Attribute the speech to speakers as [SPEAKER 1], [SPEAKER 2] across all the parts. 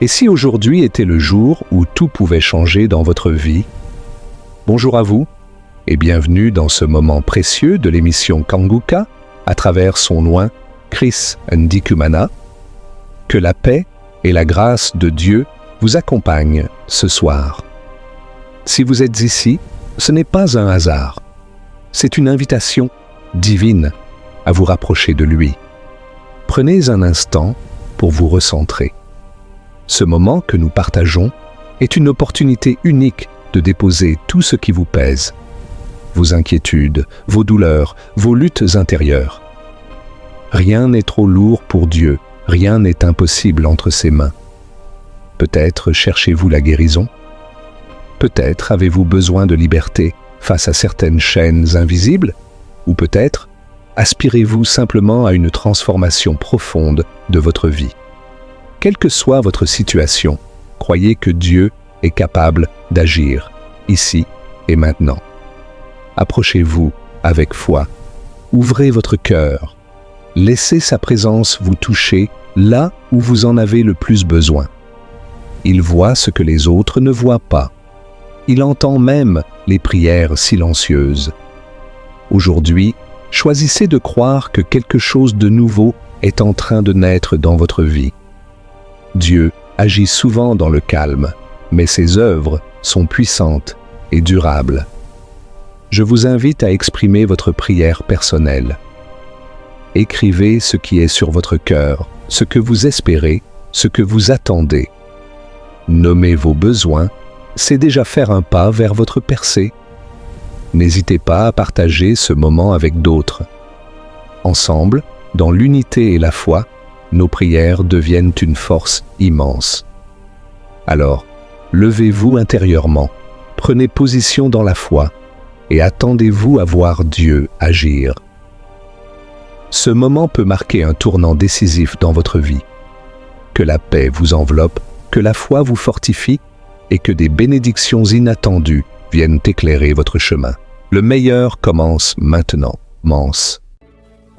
[SPEAKER 1] Et si aujourd'hui était le jour où tout pouvait changer dans votre vie? Bonjour à vous et bienvenue dans ce moment précieux de l'émission Kanguka à travers son loin Chris Ndikumana. Que la paix et la grâce de Dieu vous accompagnent ce soir. Si vous êtes ici, ce n'est pas un hasard. C'est une invitation divine à vous rapprocher de lui. Prenez un instant pour vous recentrer. Ce moment que nous partageons est une opportunité unique de déposer tout ce qui vous pèse, vos inquiétudes, vos douleurs, vos luttes intérieures. Rien n'est trop lourd pour Dieu, rien n'est impossible entre ses mains. Peut-être cherchez-vous la guérison, peut-être avez-vous besoin de liberté face à certaines chaînes invisibles, ou peut-être aspirez-vous simplement à une transformation profonde de votre vie. Quelle que soit votre situation, croyez que Dieu est capable d'agir, ici et maintenant. Approchez-vous avec foi, ouvrez votre cœur, laissez sa présence vous toucher là où vous en avez le plus besoin. Il voit ce que les autres ne voient pas. Il entend même les prières silencieuses. Aujourd'hui, choisissez de croire que quelque chose de nouveau est en train de naître dans votre vie. Dieu agit souvent dans le calme, mais ses œuvres sont puissantes et durables. Je vous invite à exprimer votre prière personnelle. Écrivez ce qui est sur votre cœur, ce que vous espérez, ce que vous attendez. Nommez vos besoins, c'est déjà faire un pas vers votre percée. N'hésitez pas à partager ce moment avec d'autres. Ensemble, dans l'unité et la foi, nos prières deviennent une force immense. Alors, levez-vous intérieurement, prenez position dans la foi et attendez-vous à voir Dieu agir. Ce moment peut marquer un tournant décisif dans votre vie. Que la paix vous enveloppe, que la foi vous fortifie et que des bénédictions inattendues viennent éclairer votre chemin. Le meilleur commence maintenant. Mance.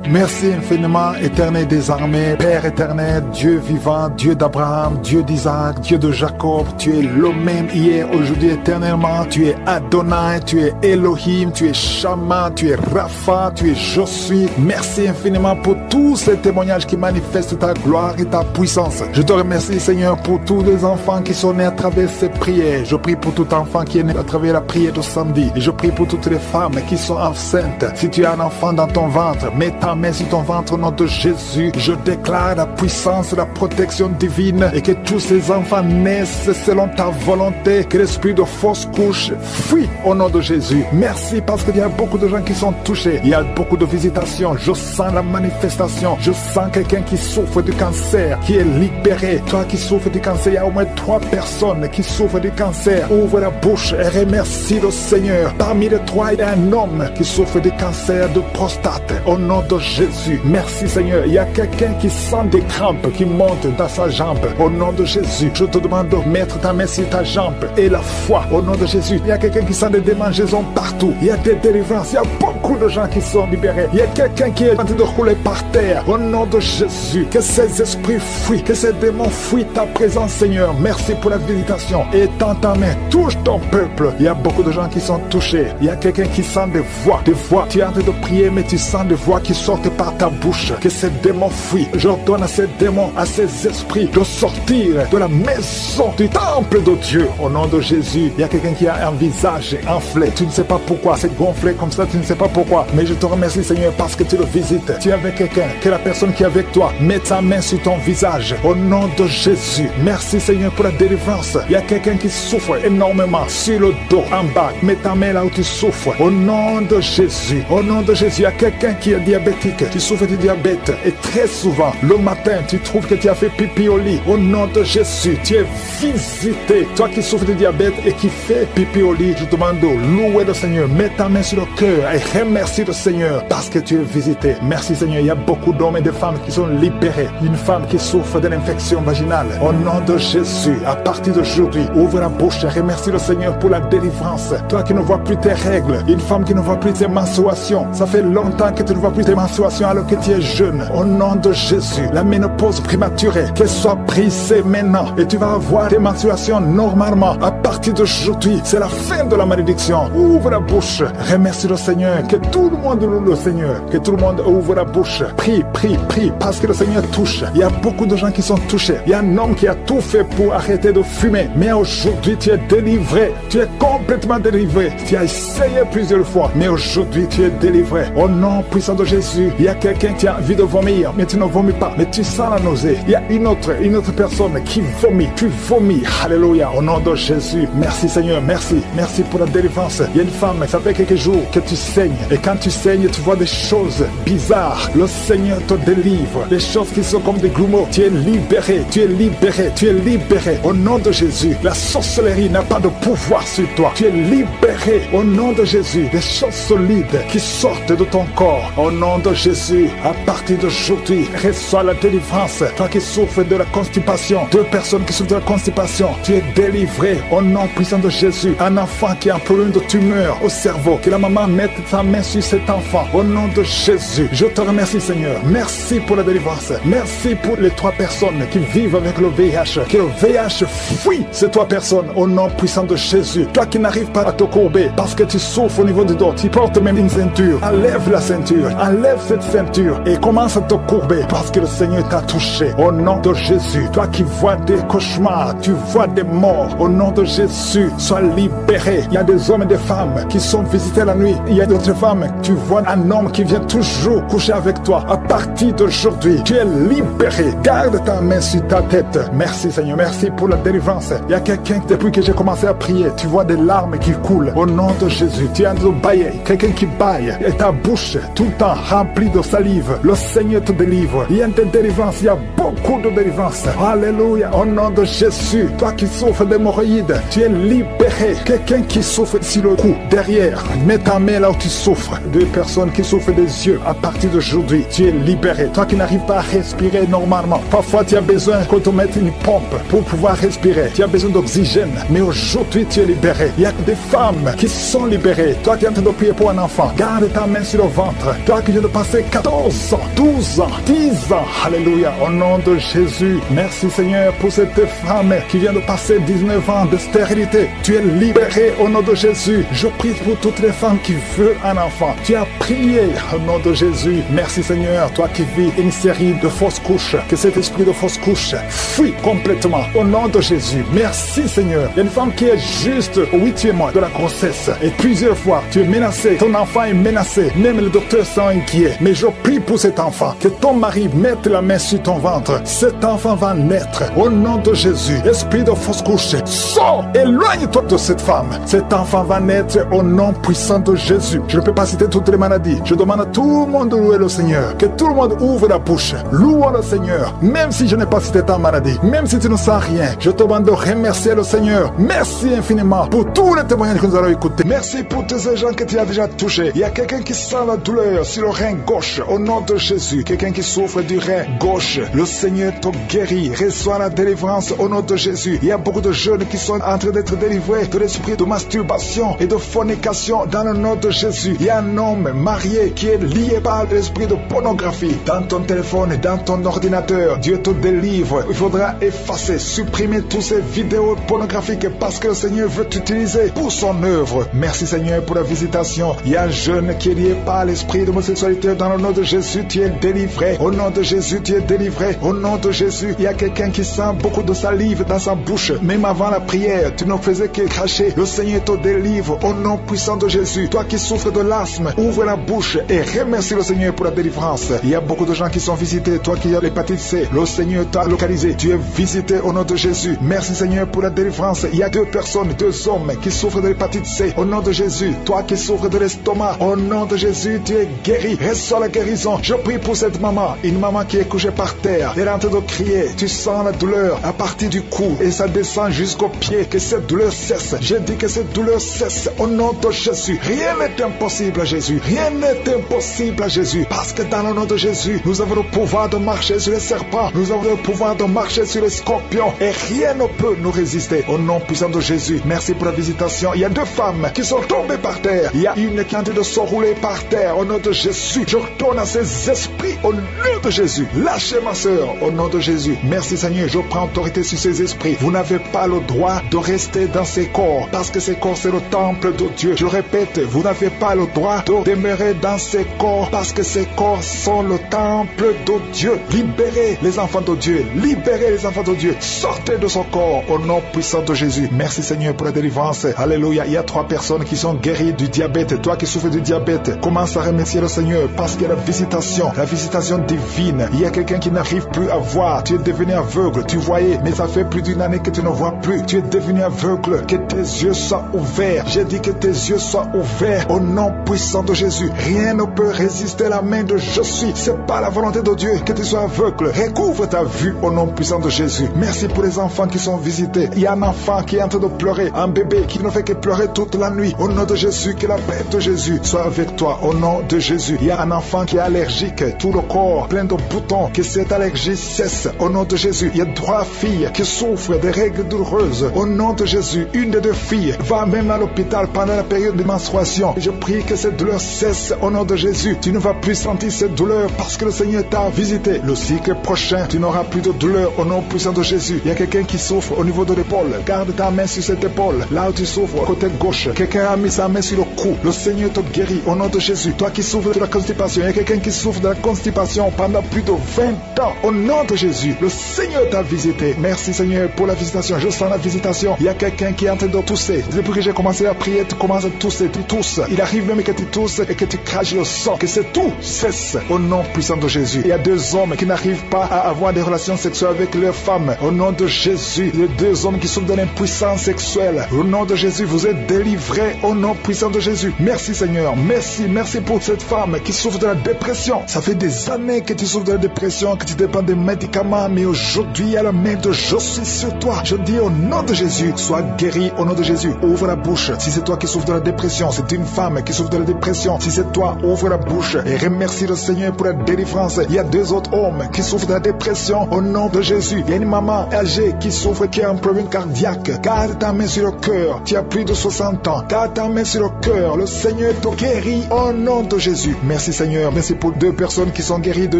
[SPEAKER 2] Merci infiniment, éternel des armées, Père éternel, Dieu vivant, Dieu d'Abraham, Dieu d'Isaac, Dieu de Jacob. Tu es le même hier, aujourd'hui, éternellement. Tu es Adonai, tu es Elohim, tu es Shama, tu es Rapha, tu es Je suis. Merci infiniment pour tous ces témoignages qui manifestent ta gloire et ta puissance. Je te remercie, Seigneur, pour tous les enfants qui sont nés à travers ces prières. Je prie pour tout enfant qui est né à travers la prière de samedi. Et je prie pour toutes les femmes qui sont enceintes. Si tu as un enfant dans ton ventre, mets ta main sur ton ventre au nom de Jésus. Je déclare la puissance, la protection divine et que tous ces enfants naissent selon ta volonté. Que l'esprit de fausse couche fuit au nom de Jésus. Merci parce qu'il y a beaucoup de gens qui sont touchés. Il y a beaucoup de visitations. Je sens la manifestation. Je sens quelqu'un qui souffre du cancer, qui est libéré. Toi qui souffres du cancer, il y a au moins 3 personnes qui souffrent du cancer. Ouvre la bouche et remercie le Seigneur. Parmi les 3, il y a un homme qui souffre du cancer de prostate. Au nom de Jésus, merci Seigneur. Il y a quelqu'un qui sent des crampes qui montent dans sa jambe. Au nom de Jésus, je te demande de mettre ta main sur ta jambe et la foi. Au nom de Jésus, il y a quelqu'un qui sent des démangeaisons partout. Il y a des délivrances. Il y a beaucoup de gens qui sont libérés. Il y a quelqu'un qui est en train de rouler par terre. Au nom de Jésus, que ces esprits fuient, que ces démons fuient ta présence Seigneur. Merci pour la visitation. Et tends ta main, touche ton peuple. Il y a beaucoup de gens qui sont touchés. Il y a quelqu'un qui sent des voix. Des voix. Tu es en train de prier, mais tu sens des voix qui sortent par ta bouche, que ces démons fuient. J'ordonne à ces démons, à ces esprits de sortir de la maison du temple de Dieu. Au nom de Jésus, il y a quelqu'un qui a un visage enflé. Tu ne sais pas pourquoi, c'est gonflé comme ça, tu ne sais pas pourquoi. Mais je te remercie Seigneur parce que tu le visites. Tu es avec quelqu'un, que la personne qui est avec toi mette sa main sur ton visage. Au nom de Jésus, merci Seigneur pour la délivrance. Il y a quelqu'un qui souffre énormément sur le dos, en bas. Mets ta main là où tu souffres. Au nom de Jésus, au nom de Jésus, il y a quelqu'un qui est diabétique. Tu souffres du diabète et très souvent, le matin, tu trouves que tu as fait pipi au lit. Au nom de Jésus, tu es visité. Toi qui souffres du diabète et qui fais pipi au lit, je te demande de louer le Seigneur. Mets ta main sur le cœur et remercie le Seigneur parce que tu es visité. Merci Seigneur. Il y a beaucoup d'hommes et de femmes qui sont libérés. Une femme qui souffre d'une infection vaginale. Au nom de Jésus, à partir d'aujourd'hui, ouvre la bouche et remercie le Seigneur pour la délivrance. Toi qui ne vois plus tes règles, une femme qui ne voit plus tes menstruations, ça fait longtemps que tu ne vois plus tes menstruations. menstruation alors que tu es jeune. Au nom de Jésus, la ménopause prématurée, qu'elle soit brisée maintenant. Et tu vas avoir tes menstruations normalement. À partir d'aujourd'hui, c'est la fin de la malédiction. Ouvre la bouche. Remercie le Seigneur. Que tout le monde loue le Seigneur. Que tout le monde ouvre la bouche. Prie, prie, prie. Parce que le Seigneur touche. Il y a beaucoup de gens qui sont touchés. Il y a un homme qui a tout fait pour arrêter de fumer. Mais aujourd'hui, tu es délivré. Tu es complètement délivré. Tu as essayé plusieurs fois. Mais aujourd'hui, tu es délivré. Au nom puissant de Jésus, il y a quelqu'un qui a envie de vomir. Mais tu ne vomis pas. Mais tu sens la nausée. Il y a une autre personne qui vomit. Tu vomis. Alléluia. Au nom de Jésus. Merci Seigneur. Merci. Merci pour la délivrance. Il y a une femme, ça fait quelques jours que tu saignes. Et quand tu saignes, tu vois des choses bizarres. Le Seigneur te délivre. Des choses qui sont comme des grumeaux. Tu es libéré. Tu es libéré. Tu es libéré. Au nom de Jésus. La sorcellerie n'a pas de pouvoir sur toi. Tu es libéré. Au nom de Jésus. Des choses solides qui sortent de ton corps. Au nom de Jésus. À partir d'aujourd'hui, reçois la délivrance. Toi qui souffres de la constipation. 2 personnes qui souffrent de la constipation. Tu es délivré. Au nom puissant de Jésus. Un enfant qui a un problème de tumeur au cerveau. Que la maman mette sa main sur cet enfant. Au nom de Jésus. Je te remercie Seigneur. Merci pour la délivrance. Merci pour les 3 personnes qui vivent avec le VIH. Que le VIH fuit ces 3 personnes. Au nom puissant de Jésus. Toi qui n'arrives pas à te courber parce que tu souffres au niveau du dos. Tu portes même une ceinture. Enlève la ceinture. Enlève cette ceinture. Et commence à te courber parce que le Seigneur t'a touché. Au nom de Jésus. Toi qui vois des cauchemars. Tu vois des morts. Au nom de Jésus. Sois libéré. Il y a des hommes et des femmes qui sont visités la nuit. Il y a d'autres femmes. Tu vois un homme qui vient toujours coucher avec toi. À partir d'aujourd'hui, tu es libéré. Garde ta main sur ta tête. Merci Seigneur. Merci pour la délivrance. Il y a quelqu'un, depuis que j'ai commencé à prier, tu vois des larmes qui coulent. Au nom de Jésus, tu es en train de bailler. Quelqu'un qui baille. Et ta bouche, tout le temps remplie de salive. Le Seigneur te délivre. Il y a une délivrance. Il y a beaucoup de délivrance. Alléluia. Au nom de Jésus. Toi qui souffres d'hémorroïdes, tu es libéré. Quelqu'un qui souffre sur le cou, derrière, mets ta main là où tu souffres. 2 personnes qui souffrent des yeux, à partir d'aujourd'hui, tu es libéré. Toi qui n'arrives pas à respirer normalement, parfois tu as besoin qu'on te mette une pompe pour pouvoir respirer. Tu as besoin d'oxygène, mais aujourd'hui tu es libéré. Il y a des femmes qui sont libérées. Toi qui es en train de prier pour un enfant, garde ta main sur le ventre. Toi qui viens de passer 14 ans, 12 ans, 10 ans, alléluia, au nom de Jésus. Merci Seigneur pour cette femme qui vient de passer 19 ans de stérilité. Tu es libéré au nom de Jésus. Je prie pour toutes les femmes qui veulent un enfant. Tu as prié au nom de Jésus. Merci Seigneur, toi qui vis une série de fausses couches, que cet esprit de fausses couches fuit complètement au nom de Jésus. Merci Seigneur. Il y a une femme qui est juste au 8e mois de la grossesse et plusieurs fois tu es menacé, ton enfant est menacé, même les docteurs sont inquiets. Mais je prie pour cet enfant, que ton mari mette la main sur ton ventre. Cet enfant va naître au nom de Jésus. Esprit de fausse couche, sors, éloigne-toi de cette femme. Cet enfant va naître au nom puissant de Jésus. Je ne peux pas citer toutes les maladies. Je demande à tout le monde de louer le Seigneur. Que tout le monde ouvre la bouche. Louons le Seigneur. Même si je n'ai pas cité ta maladie, même si tu ne sens rien, je te demande de remercier le Seigneur. Merci infiniment pour tous les témoignages que nous allons écouter. Merci pour tous ces gens que tu as déjà touchés. Il y a quelqu'un qui sent la douleur sur le rein gauche au nom de Jésus. Quelqu'un qui souffre du rein gauche. Le Seigneur te guérit. Reçois la délivrance au nom de Jésus. Il y a beaucoup de jeunes qui sont en train d'être délivrés de l'esprit de masturbation et de fornication dans le nom de Jésus. Il y a un homme marié qui est lié par l'esprit de pornographie dans ton téléphone, dans ton ordinateur. Dieu te délivre. Il faudra effacer, supprimer toutes ces vidéos pornographiques parce que le Seigneur veut t'utiliser pour son œuvre. Merci Seigneur pour la visitation. Il y a un jeune qui est lié par l'esprit d'homosexualité dans le nom de Jésus. Tu es délivré. Au nom de Jésus, tu es délivré. Au nom de Jésus, il y a quelqu'un qui sent beaucoup de salive dans sa bouche. Même avant la prière, tu ne faisais que cracher. Le Seigneur te délivre. Au nom puissant de Jésus. Toi qui souffres de l'asthme, ouvre la bouche et remercie le Seigneur pour la délivrance. Il y a beaucoup de gens qui sont visités. Toi qui as l'hépatite C, le Seigneur t'a localisé. Tu es visité au nom de Jésus. Merci Seigneur pour la délivrance. Il y a 2 personnes, 2 hommes qui souffrent de l'hépatite C. Au nom de Jésus. Toi qui souffres de l'estomac, au nom de Jésus, tu es guéri. Reçois la guérison. Je prie pour cette maman. Une maman qui est couchée par terre. Elle est en train de crier. Tu sens la douleur à partir du cou et ça descend jusqu'au pied. Que cette douleur cesse. Je dis que cette douleur cesse. Au nom de Jésus. Rien n'est impossible à Jésus. Rien n'est impossible à Jésus. Parce que dans le nom de Jésus, nous avons le pouvoir de marcher sur les serpents. Nous avons le pouvoir de marcher sur les scorpions. Et rien ne peut nous résister. Au nom puissant de Jésus. Merci pour la visitation. Il y a 2 femmes qui sont tombées par terre. Il y a une qui est en train de s'enrouler par terre. Au nom de Jésus. Jésus. J'ordonne à ces esprits au nom de Jésus. Lâchez ma sœur au nom de Jésus. Merci Seigneur, je prends autorité sur ces esprits. Vous n'avez pas le droit de rester dans ces corps parce que ces corps c'est le temple de Dieu. Je répète, vous n'avez pas le droit de demeurer dans ces corps parce que ces corps sont le temple de Dieu. Libérez les enfants de Dieu. Libérez les enfants de Dieu. Sortez de son corps au nom puissant de Jésus. Merci Seigneur pour la délivrance. Alléluia. Il y a 3 personnes qui sont guéries du diabète. Toi qui souffres du diabète, commence à remercier le Seigneur parce qu'il y a la visitation divine. Il y a quelqu'un qui n'arrive plus à voir. Tu es devenu aveugle. Tu voyais, mais ça fait plus d'une année que tu ne vois plus. Tu es devenu aveugle. Que tes yeux soient ouverts. J'ai dit que tes yeux soient ouverts au nom puissant de Jésus. Rien ne peut résister à la main de je suis. C'est pas la volonté de Dieu que tu sois aveugle. Recouvre ta vue au nom puissant de Jésus. Merci pour les enfants qui sont visités. Il y a un enfant qui est en train de pleurer, un bébé qui ne fait que pleurer toute la nuit. Au nom de Jésus, que la paix de Jésus soit avec toi. Au nom de Jésus. Il y a un enfant qui est allergique, tout le corps plein de boutons, que cette allergie cesse. Au nom de Jésus. Il y a 3 filles qui souffrent des règles douloureuses. Au nom de Jésus, une des 2 filles va même à l'hôpital pendant la période de menstruation. Je prie que cette douleur cesse au nom de Jésus. Tu ne vas plus sentir cette douleur parce que le Seigneur t'a visité. Le cycle prochain, tu n'auras plus de douleur au nom puissant de Jésus. Il y a quelqu'un qui souffre au niveau de l'épaule. Garde ta main sur cette épaule. Là où tu souffres, côté gauche. Quelqu'un a mis sa main sur le cou. Le Seigneur te guérit au nom de Jésus. Toi qui souffres de la constipation, il y a quelqu'un qui souffre de la constipation pendant plus de 20 ans. Au nom de Jésus, le Seigneur t'a visité. Merci Seigneur pour la visitation. Je sens la visitation. Il y a quelqu'un qui est en train de tousser. Depuis que j'ai commencé à prier, tu commences à tousser, tu tousses. Il arrive même que tu tousses et que tu craches le sang. Que c'est tout cesse au nom puissant de Jésus. Il y a 2 hommes qui n'arrivent pas à avoir des relations sexuelles avec leurs femmes. Au nom de Jésus, il y a 2 hommes qui souffrent de l'impuissance sexuelle. Au nom de Jésus, vous êtes délivrés au nom puissant de Jésus. Merci Seigneur. Merci pour cette femme qui souffre de la dépression. Ça fait des années que tu souffres de la dépression, que tu dépends des médicaments, mais aujourd'hui, il y a la main de je suis sur toi. Je dis au nom de Jésus, sois guéri au nom de Jésus. Ouvre la bouche. Si c'est toi qui souffres de la dépression, c'est une femme qui souffre de la dépression. Si c'est toi, ouvre la bouche et remercie le Seigneur pour la délivrance. Il y a 2 autres hommes qui souffrent de la dépression au nom de Jésus. Il y a une maman âgée qui souffre, qui a un problème cardiaque. Garde ta main sur le cœur. Tu as plus de 60 ans. Garde ta main sur le cœur. Le Seigneur te guérit au nom de Jésus. Merci Seigneur. Merci pour 2 personnes qui sont guéries de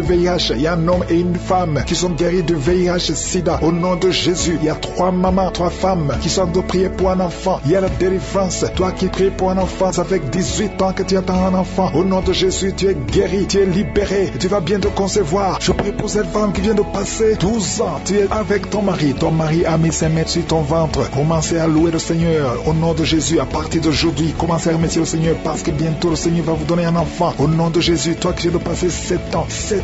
[SPEAKER 2] VIH. Il y a un homme et une femme qui sont guéris de VIH-Sida. Au nom de Jésus, il y a 3 mamans, 3 femmes qui sont de prier pour un enfant. Il y a la délivrance. Toi qui pries pour un enfant, ça fait 18 ans que tu attends un enfant. Au nom de Jésus, tu es guéri, tu es libéré. Tu vas bien te concevoir. Je prie pour cette femme qui vient de passer 12 ans. Tu es avec ton mari. Ton mari a mis ses mains sur ton ventre. Commencez à louer le Seigneur. Au nom de Jésus, à partir d'aujourd'hui, commencez à remercier le Seigneur parce que bientôt le Seigneur va vous donner un enfant. Au nom de Jésus, toi qui viens de passer 7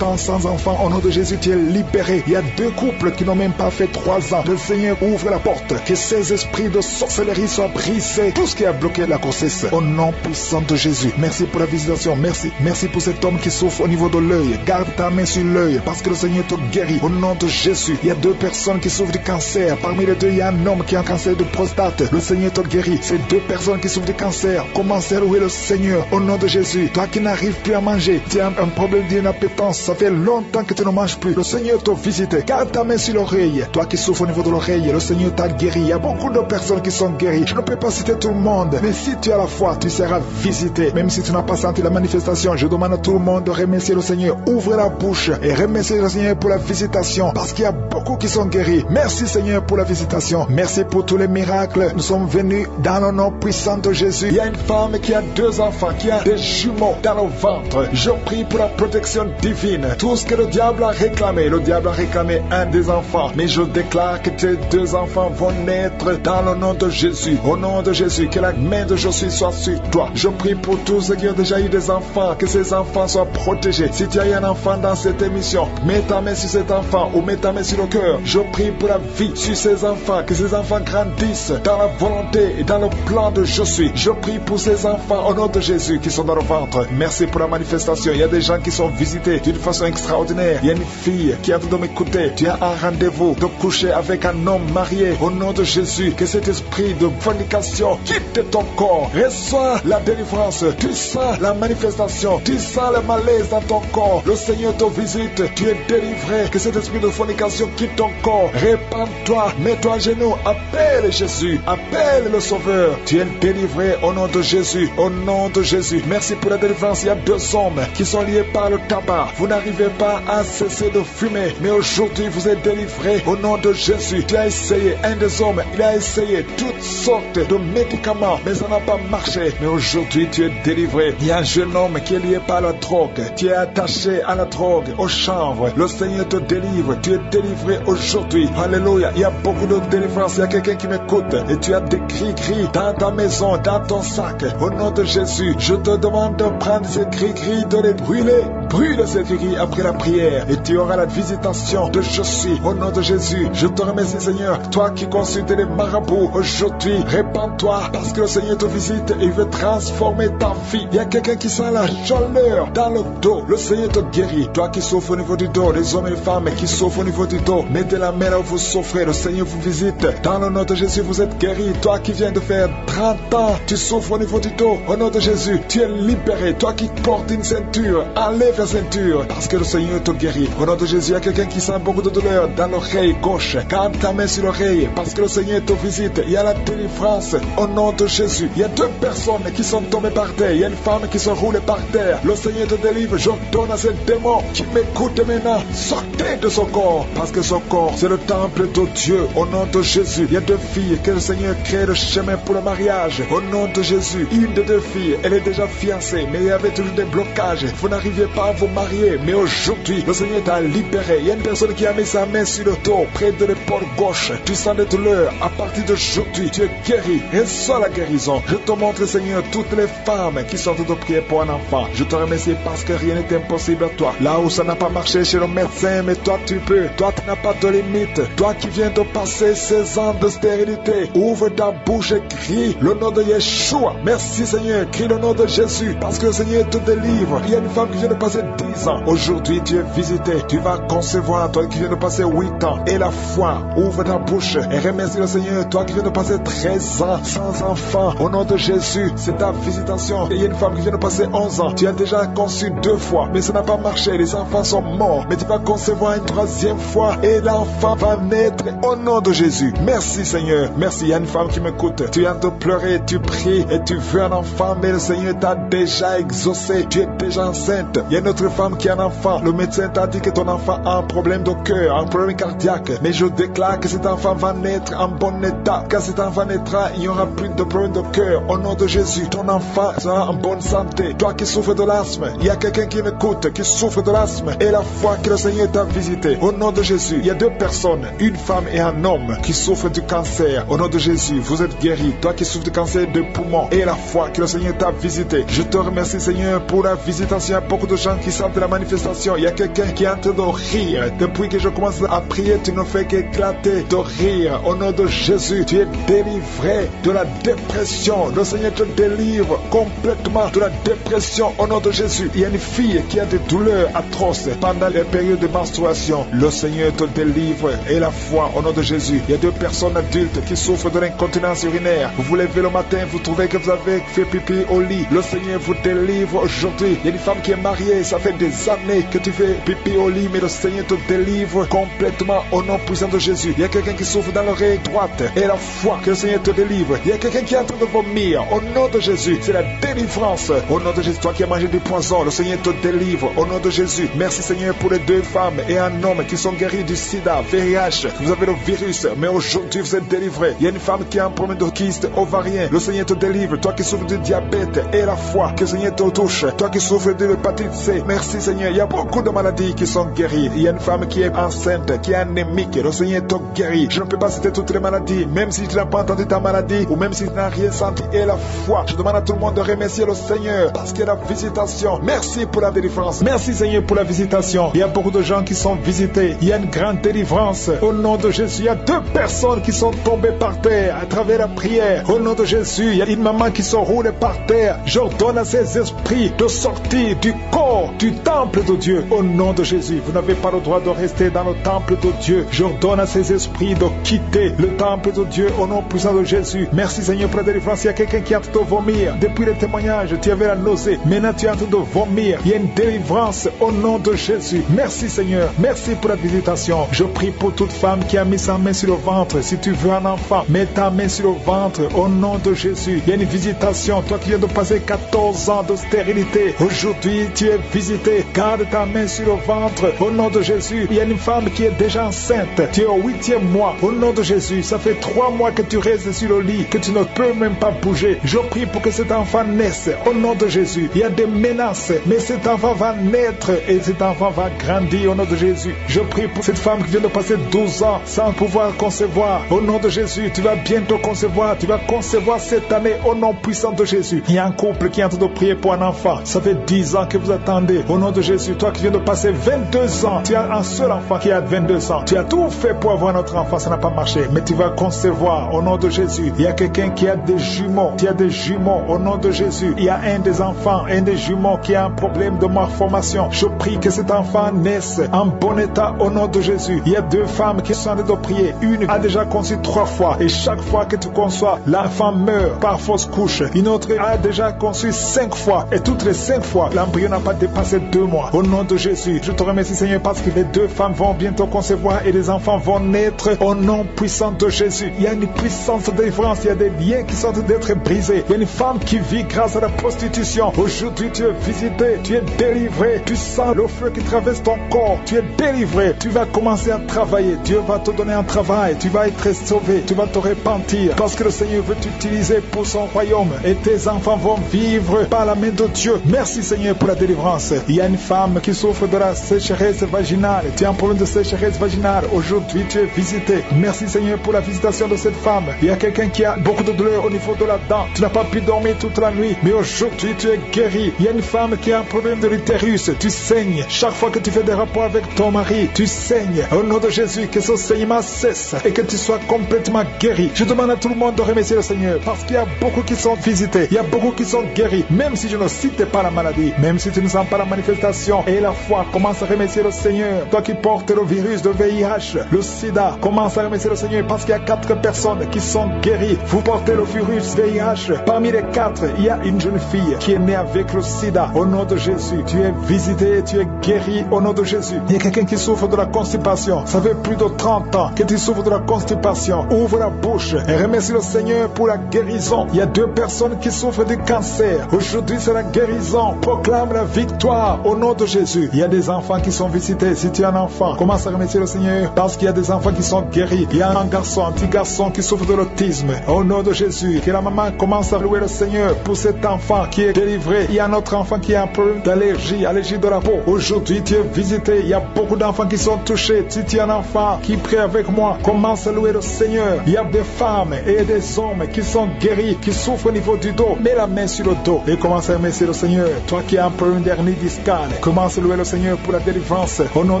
[SPEAKER 2] ans sans enfant, au nom de Jésus, tu es libéré. Il y a 2 couples qui n'ont même pas fait 3 ans. Le Seigneur ouvre la porte. Que ces esprits de sorcellerie soient brisés. Tout ce qui a bloqué la grossesse. Au nom puissant de Jésus. Merci pour la visitation. Merci pour cet homme qui souffre au niveau de l'œil. Garde ta main sur l'œil parce que le Seigneur te guérit. Au nom de Jésus. Il y a 2 personnes qui souffrent du cancer. Parmi les 2, il y a un homme qui a un cancer de prostate. Le Seigneur te guérit. Ces 2 personnes qui souffrent du cancer. Commencez à louer le Seigneur. Au nom de Jésus. Toi qui n'arrives plus à manger. Tu as un problème d'inappétence. Ça fait longtemps que tu ne manges plus. Le Seigneur te visite. Garde ta main sur l'oreille. Toi qui souffres au niveau de l'oreille. Le Seigneur t'a guéri. Il y a beaucoup de personnes qui sont guéries. Je ne peux pas citer tout le monde. Mais si tu as la foi, tu seras visité. Même si tu n'as pas senti la manifestation, je demande à tout le monde de remercier le Seigneur. Ouvre la bouche et remercier le Seigneur pour la visitation. Parce qu'il y a beaucoup qui sont guéris. Merci Seigneur pour la visitation. Merci pour tous les miracles. Nous sommes venus dans le nom puissant de Jésus. Il y a une femme qui a 2 enfants, qui a des jumeaux dans le ventre. Je prie pour la protection divine. Tout ce que le diable a réclamé. Le diable a réclamé un des enfants. Mais je déclare que tes 2 enfants vont naître dans le nom de Jésus. Au nom de Jésus, que la main de Jésus soit sur toi. Je prie pour tous ceux qui ont déjà eu des enfants, que ces enfants soient protégés. Si tu as eu un enfant dans cette émission, mets ta main sur cet enfant ou mets ta main sur le cœur. Je prie pour la vie sur ces enfants, que ces enfants grandissent dans la volonté et dans le plan de Jésus. Je prie pour ces enfants au nom de Jésus qui sont dans le ventre. Merci pour la manifestation. Il y a des gens qui sont visités d'une façon extraordinaire. Il y a une fille qui est en train de m'écouter. Tu as un rendez-vous de coucher avec un homme marié. Au nom de Jésus, que cet esprit de fornication quitte ton corps. Reçois la délivrance. Tu sens la manifestation. Tu sens le malaise dans ton corps. Le Seigneur te visite. Tu es délivré. Que cet esprit de fornication quitte ton corps. Répands-toi. Mets-toi à genoux. Appelle Jésus. Appelle le Sauveur. Tu es délivré au nom de Jésus. Au nom de Jésus. Merci pour la délivrance. Il y a deux hommes qui sont liés par le tabac. Vous n'arrivez pas à cesser de fumer, mais aujourd'hui vous êtes délivrés au nom de Jésus. Tu as essayé, un des hommes, il a essayé toutes sortes de médicaments, mais ça n'a pas marché. Mais aujourd'hui tu es délivré. Il y a un jeune homme qui est lié par la drogue. Tu es attaché à la drogue, au chanvre. Le Seigneur te délivre. Tu es délivré aujourd'hui. Alléluia. Il y a beaucoup de délivrance. Il y a quelqu'un qui m'écoute et tu as des gris-gris dans ta maison, dans ton sac. Au nom de Jésus, je te demande de prendre ces gris-gris, de les brûler. Brûle ces gris-gris après la prière et tu auras la visitation de je suis. Au nom de Jésus, je te remercie Seigneur. Toi qui consultes les marabouts, aujourd'hui, répands-toi parce que le Seigneur te visite et il veut transformer ta vie. Il y a quelqu'un qui sent la chaleur dans le dos. Le Seigneur te guérit. Toi qui souffres au niveau du dos, les hommes et les femmes qui souffrent au niveau du dos, mettez la main là où vous souffrez. Le Seigneur vous visite. Dans le nom de Jésus, vous êtes guéri. Toi qui viens de faire 30 ans, tu souffres au niveau du dos. Au nom de Jésus, tu es libéré. Toi qui portes une ceinture, enlève la ceinture parce que le Seigneur te guérit. Au nom de Jésus, il y a quelqu'un qui sent beaucoup de douleur dans l'oreille gauche. Garde ta main sur l'oreille parce que le Seigneur te visite. Il y a la délivrance au nom de Jésus. Il y a deux personnes qui sont tombées par terre. Il y a une femme qui se roule par terre. Le Seigneur te délivre. J'ordonne à ce démon qui m'écoute maintenant, sortez de son corps parce que son corps c'est le temple de Dieu. Au nom de Jésus, il y a deux filles que le Seigneur crée le chemin pour le mariage. Au nom de Jésus, une des deux filles, elle est déjà fiancée, mais il y avait toujours des blocages. Vous n'arriviez pas à vous marier, mais aujourd'hui, le Seigneur t'a libéré. Il y a une personne qui a mis sa main sur le dos, près de l'épaule gauche. Tu sens des douleurs. À partir d'aujourd'hui, tu es guéri. Reçois la guérison. Je te montre, Seigneur, toutes les femmes qui sont toutes priées pour un enfant. Je te remercie parce que rien n'est impossible à toi. Là où ça n'a pas marché chez le médecin, mais toi tu peux. Toi tu n'as pas de limite. Toi qui viens de passer 16 ans de stérilité, ouvre ta bouche et crie le nom de Yeshua. Merci Seigneur, crie le nom de Jésus parce que le Seigneur te délivre. Il y a une femme qui vient de passer 10 ans. Aujourd'hui tu es visité. Tu vas concevoir. Toi qui viens de passer 8 ans. Et la foi, ouvre ta bouche et remercie le Seigneur. Toi qui viens de passer 13 ans sans enfant. Au nom de Jésus, c'est ta visitation. Et il y a une femme qui vient de passer 11 ans. Tu as déjà conçu 2 fois, mais ça n'a pas marché. Les enfants sont morts. Mais tu vas concevoir une 3e fois et l'enfant va naître au nom de Jésus. Merci Seigneur. Merci. Il y a une femme qui m'écoute. Tu viens de pleurer, tu pries et tu veux un enfant, mais le Seigneur t'a déjà exaucé. Tu es déjà enceinte. Il y a une autre femme qui a un enfant. Le médecin t'a dit que ton enfant a un problème de cœur, un problème cardiaque. Mais je déclare que cet enfant va naître en bon état. Quand cet enfant naîtra, il n'y aura plus de problème de cœur. Au nom de Jésus, ton enfant sera en bonne santé. Toi qui souffres de l'asthme, il y a quelqu'un qui m'écoute, qui souffre de l'asthme et la foi que le Seigneur t'a visité. Au nom de Jésus, il y a 2 personnes, une femme et un homme qui souffrent du cancer. Au nom de Jésus, vous êtes guéris. Toi qui souffres du cancer de poumon et la foi que le Seigneur t'a visité. Je te remercie Seigneur pour la visitation. Il y a beaucoup de gens qui sentent la manifestation. Il y a quelqu'un qui est en train de rire. Depuis que je commence à prier, tu ne fais qu'éclater de rire. Au nom de Jésus, tu es délivré de la dépression. Le Seigneur te délivre complètement de la dépression au nom de Jésus. Il y a une fille qui a des douleurs atroces pendant les périodes de menstruation. Le Seigneur te délivre et la foi au nom de Jésus. Il y a 2 personnes adultes qui souffrent de l'incontinence urinaire. Vous vous levez le matin, vous trouvez que vous avez fait pipi au lit. Le Seigneur vous délivre aujourd'hui. Il y a une femme qui est mariée, ça fait des années que tu fais pipi au lit, mais le Seigneur te délivre complètement au nom puissant de Jésus. Il y a quelqu'un qui souffre dans l'oreille droite et la foi que le Seigneur te délivre. Il y a quelqu'un qui est en train de vomir au nom de Jésus. C'est la délivrance au nom de Jésus. Toi qui as mangé du poison, le Seigneur te délivre au nom de Jésus. Merci Seigneur pour les 2 femmes et un homme qui sont guéris du sida, VIH. Vous avez le virus, mais aujourd'hui vous êtes délivrés. Il y a une femme qui a un problème de kyste ovarien. Le Seigneur te délivre. Toi qui souffres du diabète et la foi que le Seigneur te touche. Toi qui souffres de l'hépatite C. Merci Seigneur. Il y a beaucoup de maladies qui sont guéries. Il y a une femme qui est enceinte, qui est anémique. Le Seigneur te guérit. Je ne peux pas citer toutes les maladies, même si tu n'as pas entendu ta maladie ou même si tu n'as rien senti. Et la foi, je demande à tout le monde de remercier le Seigneur parce qu'il y a la visitation. Merci pour la délivrance. Merci Seigneur pour la visitation. Il y a beaucoup de gens qui sont visités. Il y a une grande délivrance. Au nom de Jésus, il y a 2 personnes qui sont tombées par terre à travers la prière. Au nom de Jésus, il y a une maman qui se roule par terre. J'ordonne à ces esprits de sortir du corps du temple de Dieu. Au nom de Jésus, vous n'avez pas le droit de rester dans le temple de Dieu. J'ordonne à ces esprits de quitter le temple de Dieu au nom puissant de Jésus. Merci Seigneur pour la délivrance. Il y a quelqu'un qui est en train de vomir. Depuis le témoignage, tu avais la nausée. Maintenant tu es en train de vomir. Il y a une délivrance au nom de Jésus. Merci Seigneur. Merci pour la visitation. Je prie pour toute femme qui a mis sa main sur le ventre. Si tu veux un enfant, mets ta main sur le ventre au nom de Jésus. Il y a une visitation. Toi qui viens de passer 14 ans de stérilité. stérilité. Aujourd'hui, tu es visité. Garde ta main sur le ventre. Au nom de Jésus, il y a une femme qui est déjà enceinte. Tu es au 8e mois. Au nom de Jésus, ça fait 3 mois que tu restes sur le lit, que tu ne peux même pas bouger. Je prie pour que cet enfant naisse. Au nom de Jésus, il y a des menaces, mais cet enfant va naître et cet enfant va grandir au nom de Jésus. Je prie pour cette femme qui vient de passer 12 ans sans pouvoir concevoir. Au nom de Jésus, tu vas bientôt concevoir. Tu vas concevoir cette année au nom puissant de Jésus. Il y a un couple qui est en train de prier pour un enfant. Ça fait 10 ans que vous attendez. Au nom de Jésus, toi qui viens de passer 22 ans, tu as un seul enfant qui a 22 ans. Tu as tout fait pour avoir notre enfant, ça n'a pas marché. Mais tu vas concevoir au nom de Jésus. Il y a quelqu'un qui a des jumeaux. Tu as des jumeaux au nom de Jésus. Il y a un des enfants, un des jumeaux qui a un problème de malformation. Je prie que cet enfant naisse en bon état au nom de Jésus. Il y a 2 femmes qui sont en train de prier. Une a déjà conçu 3 fois et chaque fois que tu conçois, l'enfant meurt par fausse couche. Une autre a déjà conçu 5 fois et toutes les 5 fois, l'embryon n'a pas dépassé 2 mois. Au nom de Jésus, je te remercie Seigneur parce que les 2 femmes vont bientôt concevoir et les enfants vont naître au nom puissant de Jésus. Il y a une puissance de délivrance, il y a des liens qui sont en train d'être brisés. Il y a une femme qui vit grâce à la prostitution. Aujourd'hui, tu es visité, tu es délivré, tu sens le feu qui traverse ton corps, tu es délivré, tu vas commencer à travailler, Dieu va te donner un travail, tu vas être sauvé, tu vas te repentir parce que le Seigneur veut t'utiliser pour son royaume et tes enfants vont vivre par la main de Dieu. Merci Seigneur pour la délivrance. Il y a une femme qui souffre de la sécheresse vaginale, tu as un problème de sécheresse vaginale, aujourd'hui tu es visité. Merci Seigneur pour la visitation de cette femme. Il y a quelqu'un qui a beaucoup de douleur au niveau de la dent, tu n'as pas pu dormir toute la nuit, mais aujourd'hui tu es guéri. Il y a une femme qui a un problème de l'utérus, tu saignes. Chaque fois que tu fais des rapports avec ton mari, tu saignes. Au nom de Jésus, que ce saignement cesse et que tu sois complètement guéri. Je demande à tout le monde de remercier le Seigneur parce qu'il y a beaucoup qui sont visités, il y a beaucoup qui sont guéris. Même si je ne cite pas la maladie, même si tu ne sens pas la manifestation et la foi, commence à remercier le Seigneur. Toi qui portes le virus de VIH, le sida, commence à remercier le Seigneur parce qu'il y a 4 personnes qui sont guéries. Vous portez le virus VIH. Parmi les 4, il y a une jeune fille qui est née avec le sida. Au nom de Jésus, tu es visité, tu es guéri au nom de Jésus. Il y a quelqu'un qui souffre de la constipation. Ça fait plus de 30 ans que tu souffres de la constipation. Ouvre la bouche et remercie le Seigneur pour la guérison. Il y a 2 personnes qui souffrent du cancer. Aujourd'hui, c'est la guérison. Proclame la victoire au nom de Jésus. Il y a des enfants qui sont visités. Si tu es un enfant, commence à remercier le Seigneur parce qu'il y a des enfants qui sont guéris. Il y a un garçon, un petit garçon qui souffre de l'autisme. Au nom de Jésus, que la maman commence à louer le Seigneur pour cet enfant qui est délivré. Il y a un autre enfant qui a un problème d'allergie, allergie de la peau. Aujourd'hui, tu es visité. Il y a beaucoup d'enfants qui sont touchés. Si tu es un enfant qui prie avec moi, commence à louer le Seigneur. Il y a des femmes et des hommes qui sont guéris, qui souffrent au niveau du dos. Mets la main sur le dos et commence à remercier le Seigneur. Toi qui as un problème d'hernie discale, commence à louer le Seigneur pour la délivrance. Au nom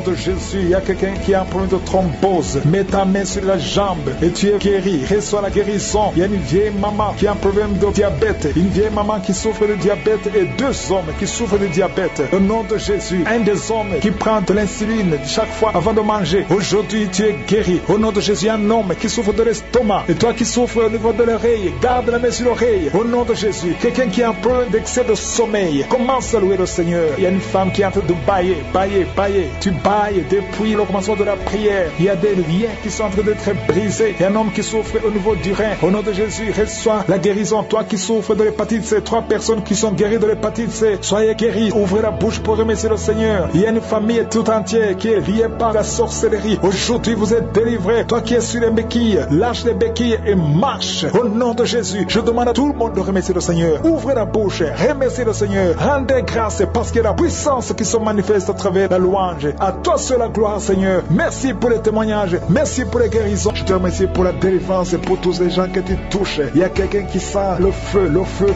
[SPEAKER 2] de Jésus, il y a quelqu'un qui a un problème de thrombose. Mets ta main sur la jambe et tu es guéri. Reçois la guérison. Il y a une vieille maman qui a un problème de diabète. Une vieille maman qui souffre de diabète et 2 hommes qui souffrent de diabète. Au nom de Jésus, un des hommes qui prend de l'insuline chaque fois avant de manger. Aujourd'hui, tu es guéri. Au nom de Jésus, un homme qui souffre de l'estomac. Et toi qui souffres au niveau de l'oreille, garde la main sur l'oreille. Au nom de Jésus, quelqu'un qui a un problème d'excès de sommeil, commence à louer le Seigneur. Il y a une femme qui est en train de bailler, bailler, bailler. Tu bailles depuis le commencement de la prière. Il y a des liens qui sont en train d'être brisés. Il y a un homme qui souffre au niveau du rein. Au nom de Jésus, reçois la guérison. Toi qui souffres de l'hépatite C, 3 personnes qui sont guéries de l'hépatite C, soyez guéris. Ouvrez la bouche pour remercier le Seigneur. Il y a une famille tout entière qui est liée par la sorcellerie. Aujourd'hui, vous êtes délivrés. Toi qui es sur les béquilles, lâche les béquilles et marche. Au nom de Jésus, je demande à tout le monde de remercier le Seigneur. Ouvrez la bouche, remerciez le Seigneur. Rendez grâce parce qu'il y a la puissance qui se manifeste à travers la louange. À toi seule la gloire, Seigneur. Merci pour les témoignages. Merci pour les guérisons. Je te remercie pour la délivrance et pour tous ces gens que tu touches. Il y a quelqu'un qui sent le feu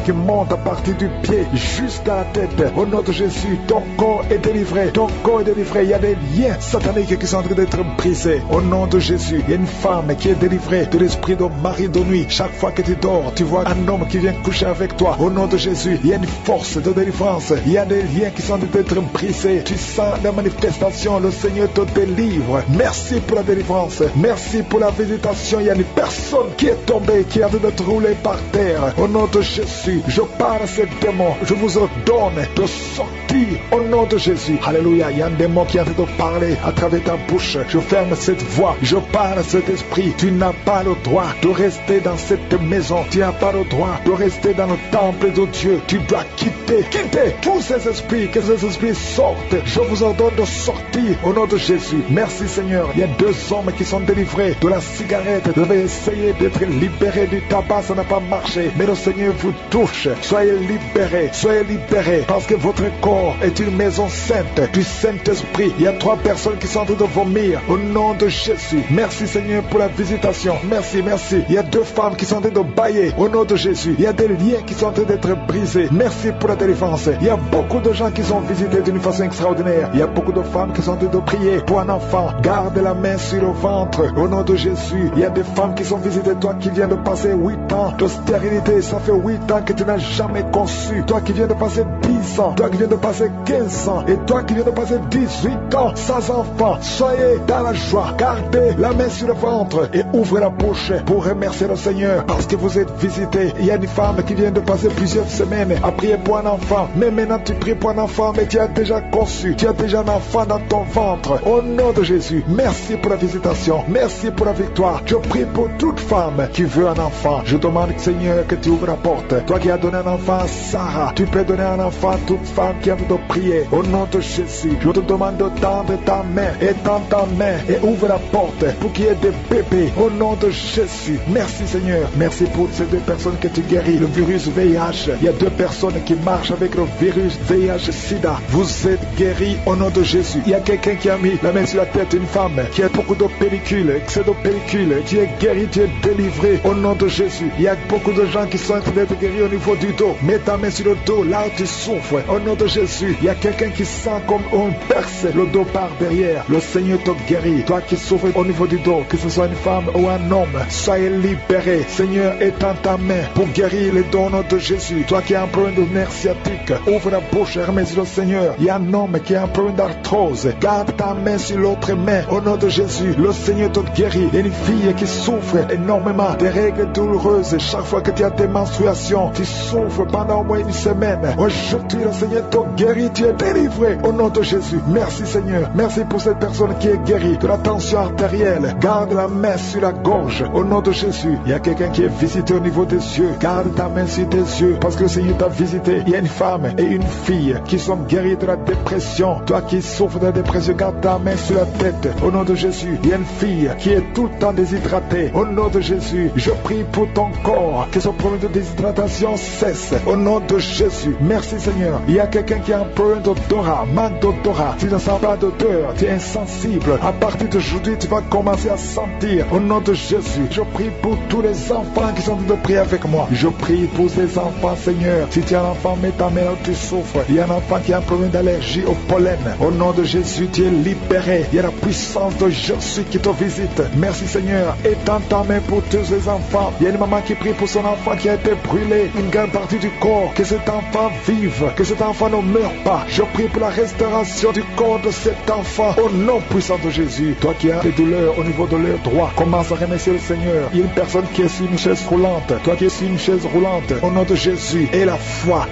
[SPEAKER 2] qui monte à partir du pied jusqu'à la tête. Au nom de Jésus, ton corps est délivré. Ton corps est délivré. Il y a des liens sataniques qui sont en train d'être brisés. Au nom de Jésus, il y a une femme qui est délivrée de l'esprit de mari de nuit. Chaque fois que tu dors, tu vois un homme qui vient coucher avec toi. Au nom de Jésus, il y a une force de délivrance. Il y a des liens qui sont en train d'être brisés. Tu sens la manifestation. Le Seigneur te délivre. Merci pour la délivrance. Merci pour la visitation. Il y a une personne qui est tombée, qui est en train d'être roulée par terre. Au nom de Jésus, je parle à ces démons. Je vous ordonne de sortir au nom de Jésus. Alléluia. Il y a un démon qui est en train de parler à travers ta bouche. Je ferme cette voix. Je parle à cet esprit. Tu n'as pas le droit de rester dans cette maison. Tu n'as pas le droit de rester dans le temple de Dieu. Tu dois quitter quittez tous ces esprits, que ces esprits sortent. Je vous ordonne de sortir au nom de Jésus. Merci Seigneur. Il y a 2 hommes qui sont délivrés de la cigarette. Vous avez essayé d'être libérés du tabac, ça n'a pas marché. Mais le Seigneur vous touche. Soyez libérés, parce que votre corps est une maison sainte du Saint-Esprit. Il y a 3 personnes qui sont en train de vomir au nom de Jésus. Merci Seigneur pour la visitation. Merci. Il y a 2 femmes qui sont en train de bailler au nom de Jésus. Il y a des liens qui sont en train d'être brisés. Merci pour la délivrance. Il y a beaucoup de gens qui sont visités d'une façon extraordinaire. Il y a beaucoup de femmes qui sont en train de prier pour un enfant. Garde la main sur le ventre au nom de Jésus. Il y a des femmes qui sont visitées. Toi qui viens de passer 8 ans de stérilité, ça fait 8 ans que tu n'as jamais conçu. Toi qui viens de passer 10 ans, toi qui viens de passer 15 ans, et toi qui viens de passer 18 ans sans enfant, soyez dans la joie. Gardez la main sur le ventre et ouvrez la bouche pour remercier le Seigneur parce que vous êtes visités. Il y a une femme qui vient de passer plusieurs semaines à prier pour un enfant. Mais maintenant tu pries pour un enfant, mais tu as déjà conçu. Tu as déjà un enfant dans ton ventre. Au nom de Jésus, merci pour la visitation. Merci pour la victoire. Je prie pour toute femme qui veut un enfant. Je demande, Seigneur, que tu ouvres la porte. Toi qui as donné un enfant à Sarah, tu peux donner un enfant à toute femme qui a envie de prier. Au nom de Jésus, je te demande de tendre ta main. Étends ta main et ouvre la porte pour qu'il y ait des bébés. Au nom de Jésus. Merci Seigneur. Merci pour ces 2 personnes que tu guéris. Le virus VIH. Il y a 2 personnes qui marchent avec le virus VIH-Sida. Vous êtes guéris au nom de Jésus. Il y a quelqu'un qui a mis la main sur la tête d'une femme qui a beaucoup de pellicules, excès de pellicules. Tu es guéri, tu es délivré au nom de Jésus. Il y a beaucoup de gens qui sont en train d'être guéris au niveau du dos. Mets ta main sur le dos, là où tu souffres. Au nom de Jésus. Il y a quelqu'un qui sent comme on perce le dos par derrière. Le Seigneur te guérit. Toi qui souffres au niveau du dos, que ce soit une femme ou un homme, soyez libéré. Seigneur, étends ta main pour guérir les dons au nom de Jésus. Toi qui as un problème de nerf sciatique, ouvre la bouche et remercie le Seigneur. Il y a un homme qui a un problème d'arthrose. Garde ta main sur l'autre main. Au nom de Jésus, le Seigneur te guérit. Il y a une fille qui souffre énormément des règles douloureuses. Chaque fois que tu as des menstruations, tu souffres pendant au moins une semaine. Aujourd'hui, le Seigneur te guérit. Tu es délivré au nom de Jésus. Merci Seigneur. Merci pour cette personne qui est guérie de la tension artérielle. Garde la main sur la gorge. Au nom de Jésus, il y a quelqu'un qui est visité au niveau des yeux. Garde ta main sur tes yeux parce que le Seigneur t'a visité. Il y a une femme et une fille qui sont guéries de la dépression. Toi qui souffres de la dépression, garde ta main sur la tête. Au nom de Jésus, il y a une fille qui est tout le temps déshydratée. Au nom de Jésus, je prie pour ton corps que ce problème de déshydratation cesse. Au nom de Jésus, merci Seigneur. Il y a quelqu'un qui a un problème d'odorat, manque d'odorat. Tu ne sens pas d'odeur, tu es insensible. À partir d'aujourd'hui, tu vas commencer à sentir. Au nom de Jésus, je prie pour tous les enfants qui sont en train de prier avec moi. Je prie pour ces enfants, Seigneur. Si tu as un enfant, mets ta main là où tu souffres. Il y a un enfant qui a un problème d'allergie au pollen. Au nom de Jésus, tu es libéré. Il y a la puissance de Jésus qui te visite. Merci Seigneur. Étends ta main pour tous les enfants. Il y a une maman qui prie pour son enfant qui a été brûlé. Une grande partie du corps. Que cet enfant vive. Que cet enfant ne meure pas. Je prie pour la restauration du corps de cet enfant. Au nom puissant de Jésus. Toi qui as des douleurs au niveau de l'œil droit, commence à remercier le Seigneur. Il y a une personne qui est sur une chaise roulante. Toi qui es sur une chaise roulante. Au nom de Jésus. Et la foi.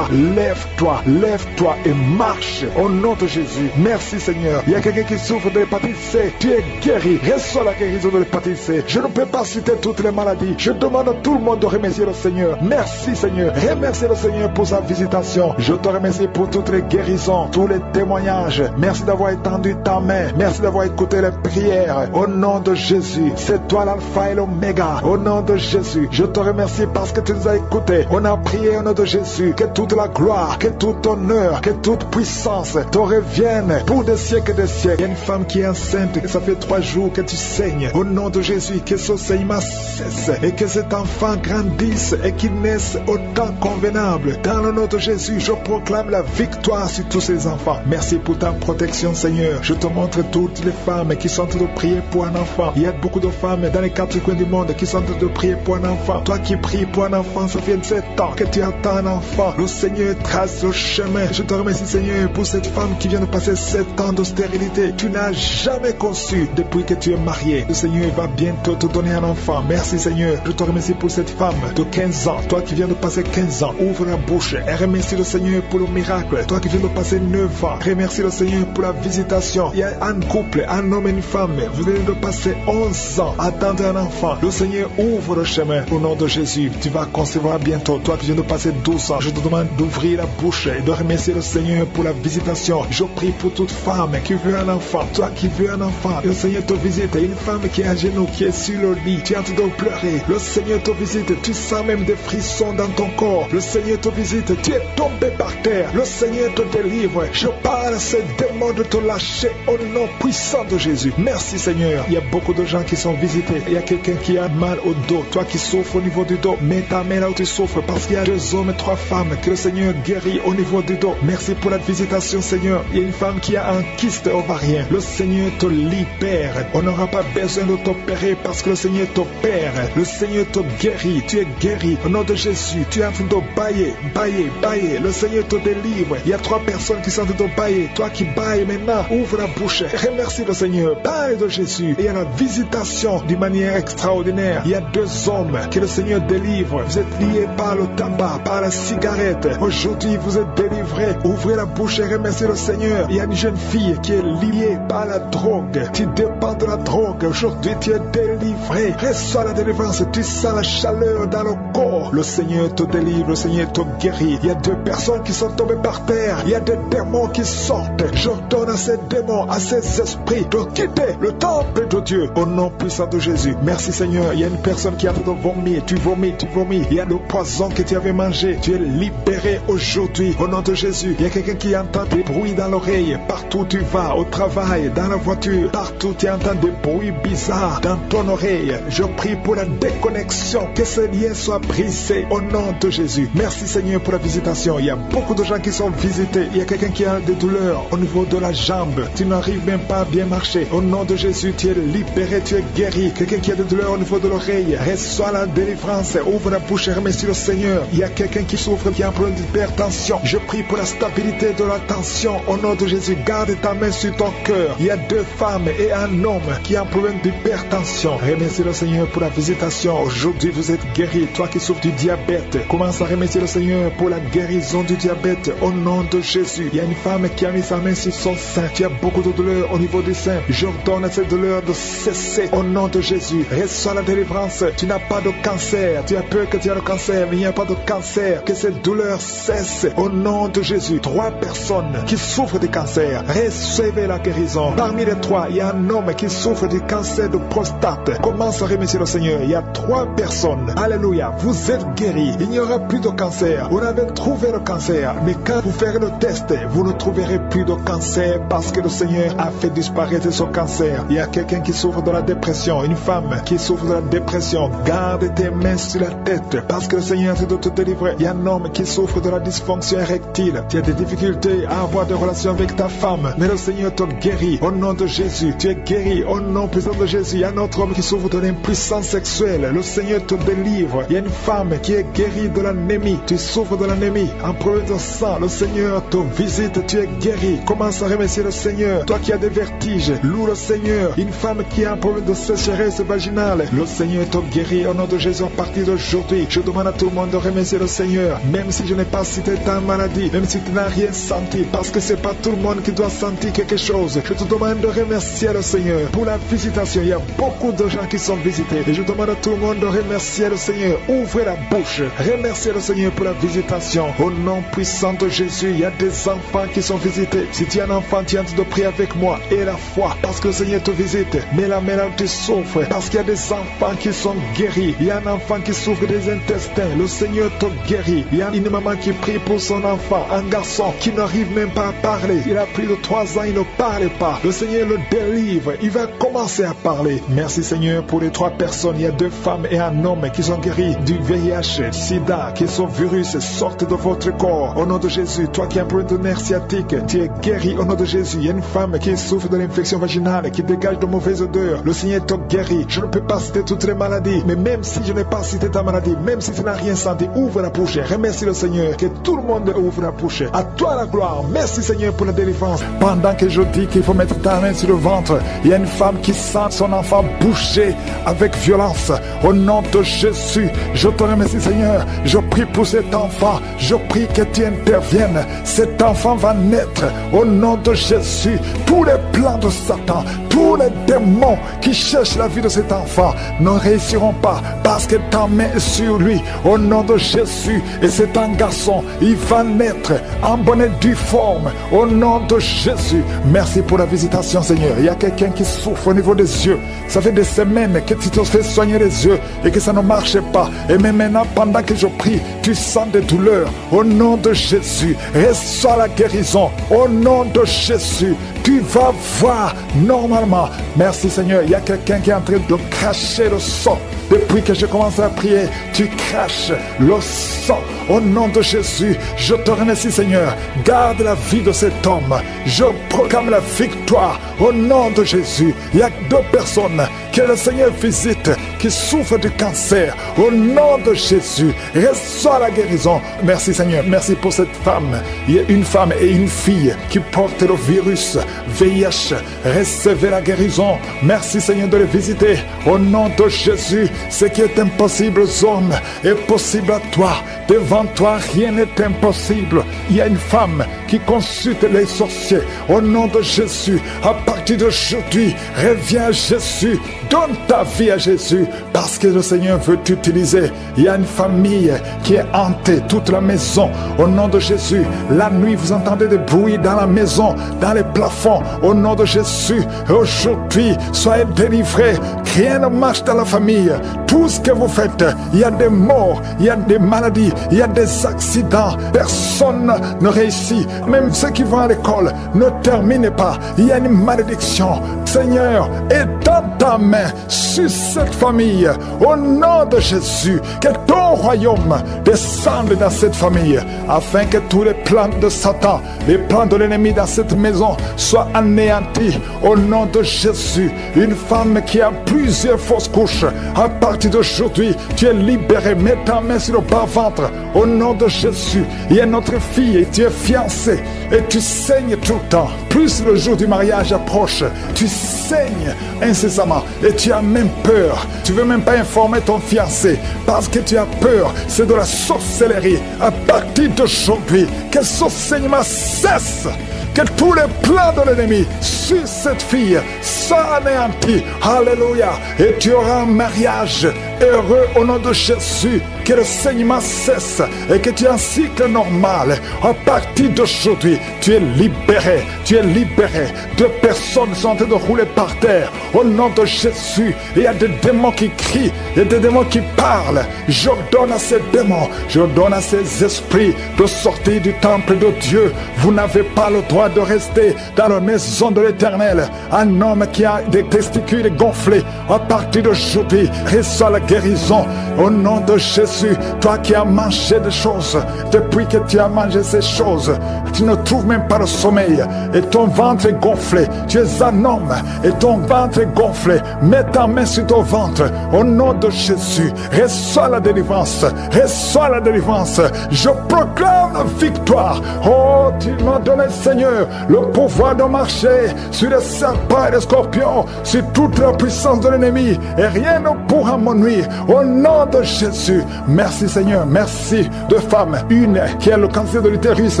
[SPEAKER 2] Lève-toi et marche. Au nom de Jésus. Merci Seigneur. Il y a quelqu'un qui souffre de l'hépatite C. Tu es guéri. Reçois la guérison de l'hépatite C. Je ne peux pas citer toutes les maladies. Je demande à tout le monde de remercier le Seigneur. Merci Seigneur. Remercie le Seigneur pour sa visitation. Je te remercie pour toutes les guérisons, tous les témoignages. Merci d'avoir étendu ta main. Merci d'avoir écouté les prières. Au nom de Jésus. C'est toi l'alpha et l'oméga. Au nom de Jésus. Je te remercie parce que tu nous as écoutés. On a prié au nom de Jésus. Que toute la gloire, que tout honneur, que toute puissance te revienne pour des siècles et des siècles. Il y a une femme qui est enceinte et ça fait 3 jours que tu saignes. Au nom de Jésus, que ce saignement cesse et que cet enfant grandisse et qu'il naisse au temps convenable. Dans le nom de Jésus, je proclame la victoire sur tous ces enfants. Merci pour ta protection, Seigneur. Je te montre toutes les femmes qui sont en train de prier pour un enfant. Il y a beaucoup de femmes dans les 4 coins du monde qui sont en train de prier pour un enfant. Toi qui pries pour un enfant, ça fait 7 ans que tu attends un enfant. Le Seigneur trace le chemin. Je te remercie, Seigneur, pour cette femme qui vient de passer 7 ans de stérilité. Tu n'as jamais conçu depuis que tu es marié. Le Seigneur va bientôt te donner un enfant. Merci, Seigneur. Je te remercie pour cette femme de 15 ans. Toi qui viens de passer 15 ans, ouvre la bouche et remercie le Seigneur pour le miracle. Toi qui viens de passer 9 ans, remercie le Seigneur pour la visitation. Il y a un couple, un homme et une femme. Vous venez de passer 11 ans, attendre un enfant. Le Seigneur ouvre le chemin au nom de Jésus. Tu vas concevoir bientôt. Toi qui viens de passer 12 puissant. Je te demande d'ouvrir la bouche et de remercier le Seigneur pour la visitation. Je prie pour toute femme qui veut un enfant. Toi qui veux un enfant, le Seigneur te visite. Une femme qui est à genoux, qui est sur le lit, tu es en train de pleurer. Le Seigneur te visite. Tu sens même des frissons dans ton corps. Le Seigneur te visite. Tu es tombé par terre. Le Seigneur te délivre. Je parle à ces démons de te lâcher au nom puissant de Jésus. Merci Seigneur. Il y a beaucoup de gens qui sont visités. Il y a quelqu'un qui a mal au dos. Toi qui souffres au niveau du dos, mets ta main là où tu souffres, parce qu'il y a 2 hommes et 3 femmes que le Seigneur guérit au niveau du dos. Merci pour la visitation Seigneur. Il y a une femme qui a un kyste ovarien. Le Seigneur te libère. On n'aura pas besoin de t'opérer parce que le Seigneur t'opère. Le Seigneur te guérit. Tu es guéri au nom de Jésus. Tu es en train de bailler, bailler, bailler. Le Seigneur te délivre. Il y a 3 personnes qui sont en train de bailler. Toi qui bailles maintenant, ouvre la bouche. Remercie le Seigneur. Parle de Jésus. Et il y a la visitation d'une manière extraordinaire. Il y a 2 hommes que le Seigneur délivre. Vous êtes liés par le tabac, par la cigarette. Aujourd'hui, vous êtes délivrés. Ouvrez la bouche et remerciez le Seigneur. Il y a une jeune fille qui est liée par la drogue. Tu dépends de la drogue. Aujourd'hui, tu es délivré. Reçois la délivrance. Tu sens la chaleur dans le corps. Le Seigneur te délivre. Le Seigneur te guérit. Il y a 2 personnes qui sont tombées par terre. Il y a des démons qui sortent. J'ordonne à ces démons, à ces esprits de quitter le temple de Dieu au nom puissant de Jésus. Merci Seigneur. Il y a une personne qui a fait de vomir. Tu vomis, tu vomis. Il y a le poison que tu avais mangé. Tu es libéré aujourd'hui au nom de Jésus. Il y a quelqu'un qui entend des bruits dans l'oreille. Partout où tu vas, au travail, dans la voiture, partout tu entends des bruits bizarres dans ton oreille. Je prie pour la déconnexion, que ce lien soit brisé au nom de Jésus. Merci Seigneur pour la visitation. Il y a beaucoup de gens qui sont visités. Il y a quelqu'un qui a des douleurs au niveau de la jambe. Tu n'arrives même pas à bien marcher. Au nom de Jésus, tu es libéré, tu es guéri. Quelqu'un qui a des douleurs au niveau de l'oreille, reçois la délivrance. Ouvre la bouche et remercie le Seigneur. Il y a quelqu'un qui souffre, qui a un problème d'hypertension. Je prie pour la stabilité de la tension. Au nom de Jésus, garde ta main sur ton cœur. Il y a 2 femmes et un homme qui a un problème d'hypertension. Remercie le Seigneur pour la visitation. Aujourd'hui, vous êtes guéri. Toi qui souffres du diabète, commence à remercier le Seigneur pour la guérison du diabète. Au nom de Jésus, il y a une femme qui a mis sa main sur son sein. Tu as beaucoup de douleurs au niveau du sein. J'ordonne à cette douleur de cesser. Au nom de Jésus, reçois la délivrance. Tu n'as pas de cancer. Tu as peur que tu as le cancer, mais il n'y a pas de cancer. Que cette douleur cesse. Au nom de Jésus, 3 personnes qui souffrent de cancer, recevez la guérison. Parmi les 3, il y a un homme qui souffre du cancer de prostate. Commence à remercier le Seigneur. Il y a 3 personnes. Alléluia. Vous êtes guéris. Il n'y aura plus de cancer. Vous avez trouvé le cancer, mais quand vous ferez le test, vous ne trouverez plus de cancer parce que le Seigneur a fait disparaître ce cancer. Il y a quelqu'un qui souffre de la dépression, une femme qui souffre de la dépression. Garde tes mains sur la tête parce que le Seigneur est de te délivrer. Il y a un homme qui souffre de la dysfonction érectile. Tu as des difficultés à avoir des relations avec ta femme, mais le Seigneur te guérit. Au nom de Jésus, tu es guéri. Au nom puissant de Jésus, il y a un autre homme qui souffre de l'impuissance sexuelle. Le Seigneur te délivre. Il y a une femme qui est guérie de l'anémie. Tu souffres de l'anémie, un problème de sang. Le Seigneur te visite. Tu es guéri. Commence à remercier le Seigneur. Toi qui as des vertiges, loue le Seigneur. Une femme qui a un problème de sécheresse vaginale, le Seigneur te guérit. Au nom de Jésus, à partir d'aujourd'hui, je demande à tout le monde de remercier le Seigneur. Même si je n'ai pas cité ta maladie, même si tu n'as rien senti, parce que c'est pas tout le monde qui doit sentir quelque chose. Je te demande de remercier le Seigneur pour la visitation. Il y a beaucoup de gens qui sont visités. Et je demande à tout le monde de remercier le Seigneur. Ouvrez la bouche. Remerciez le Seigneur pour la visitation. Au nom puissant de Jésus, il y a des enfants qui sont visités. Si tu es un enfant, tu es en train de prier avec moi. Et la foi, parce que le Seigneur te visite. Mais la main là où tu souffres, parce qu'il y a des enfants qui sont guéris. Il y a un enfant qui souffre des intestins. Le Seigneur te guérit. Il y a une maman qui prie pour son enfant. Un garçon qui n'arrive même pas à parler. Il a plus de 3 ans, il ne parle pas. Le Seigneur le délivre. Il va commencer à parler. Merci Seigneur pour les 3 personnes. Il y a 2 femmes et un homme qui sont guéris du VIH, SIDA, que ce virus sorte de votre corps. Au nom de Jésus, toi qui as un problème de nerf sciatique, tu es guéri au nom de Jésus. Il y a une femme qui souffre de l'infection vaginale, qui dégage de mauvaises odeurs. Le Seigneur te guérit. Je ne peux pas citer toutes les maladies, mais même si je n'ai pas cité ta maladie, même si tu n'as rien senti, ouvre la bouche. Remercie le Seigneur. Que tout le monde ouvre la bouche. À toi la gloire. Merci Seigneur pour la délivrance. Pendant que je dis qu'il faut mettre ta main sur le ventre, il y a une femme qui sent son enfant bouger avec violence. Au nom de Jésus, je te remercie Seigneur. Je prie pour cet enfant. Je prie que tu interviennes. Cet enfant va naître au nom de Jésus. Tous les plans de Satan, tous les démons qui cherchent la vie de cet enfant ne réussiront pas parce que ta main est sur lui. Au nom de Jésus, et c'est un garçon, il va naître en bonne et due forme. Au nom de Jésus, merci pour la visitation, Seigneur. Il y a quelqu'un qui souffre au niveau des yeux. Ça fait des semaines que tu te fais soigner les yeux et que ça ne marche pas. Et même maintenant, pendant que je prie, tu sens des douleurs. Au nom de Jésus, reçois la guérison. Au nom de Jésus, tu vas voir normalement. Merci Seigneur. Il y a quelqu'un qui est en train de cracher le sang. Depuis que je commence à prier, tu craches le sang. Au nom de Jésus, je te remercie Seigneur. Garde la vie de cet homme. Je proclame la victoire. Au nom de Jésus, il y a 2 personnes que le Seigneur visite qui souffrent du cancer. Au nom de Jésus, reçois la guérison. Merci Seigneur. Merci pour cette femme. Il y a une femme et une fille qui portent le virus VIH. Recevez la guérison. Merci Seigneur de les visiter. Au nom de Jésus, ce qui est impossible aux hommes est possible à toi. Devant toi, rien n'est impossible. Il y a une femme qui consulte les sorciers. Au nom de Jésus, à partir d'aujourd'hui, reviens à Jésus. Donne ta vie à Jésus parce que le Seigneur veut t'utiliser. Il y a une famille qui est hantée, toute la maison. Au nom de Jésus, la nuit, vous entendez des bruits dans la maison, dans les plafonds. Au nom de Jésus, aujourd'hui, soyez délivrés. Rien ne marche dans la famille. Tout ce que vous faites, il y a des morts, il y a des maladies, il y a des accidents. Personne ne réussit. Même ceux qui vont à l'école ne terminent pas. Il y a une malédiction. Seigneur, étends ta main sur cette famille. Au nom de Jésus, que ton royaume descende dans cette famille, afin que tous les plans de Satan, les plans de l'ennemi dans cette maison soient anéantis. Au nom de Jésus, une femme qui a plusieurs fausses couches, à partir d'aujourd'hui, tu es libéré. Mets ta main sur le bas-ventre. Au nom de Jésus, il y a notre fille et tu es fiancée et tu saignes tout le temps. Plus le jour du mariage approche, tu saignes incessamment et tu as même peur. Tu ne veux même pas informer ton fiancé parce que tu as peur. C'est de la sorcellerie. À partir d'aujourd'hui, que ce saignement cesse. Que tous les plans de l'ennemi sur cette fille soient anéantis. Alléluia. Et tu auras un mariage heureux au nom de Jésus. Que le saignement cesse et que tu aies un cycle normal. À partir d'aujourd'hui, tu es libéré. Tu es libéré. 2 personnes sont en train de rouler par terre. Au nom de Jésus, il y a des démons qui crient. Il y a des démons qui parlent. J'ordonne à ces démons, j'ordonne à ces esprits de sortir du temple de Dieu. Vous n'avez pas le droit de rester dans la maison de l'Éternel. Un homme qui a des testicules gonflés, à partir d'aujourd'hui, reçoit la guérison. Au nom de Jésus, toi qui as mangé des choses, depuis que tu as mangé ces choses, tu ne trouves même pas le sommeil et ton ventre est gonflé. Tu es un homme et ton ventre est gonflé. Mets ta main sur ton ventre. Au nom de Jésus, reçois la délivrance. Reçois la délivrance. Je proclame la victoire. Oh, tu m'as donné, Seigneur, le pouvoir de marcher sur les serpents et les scorpions, sur toute la puissance de l'ennemi, et rien ne pourra me nuire. Au nom de Jésus, merci Seigneur. Merci. 2 femmes, une qui a le cancer de l'utérus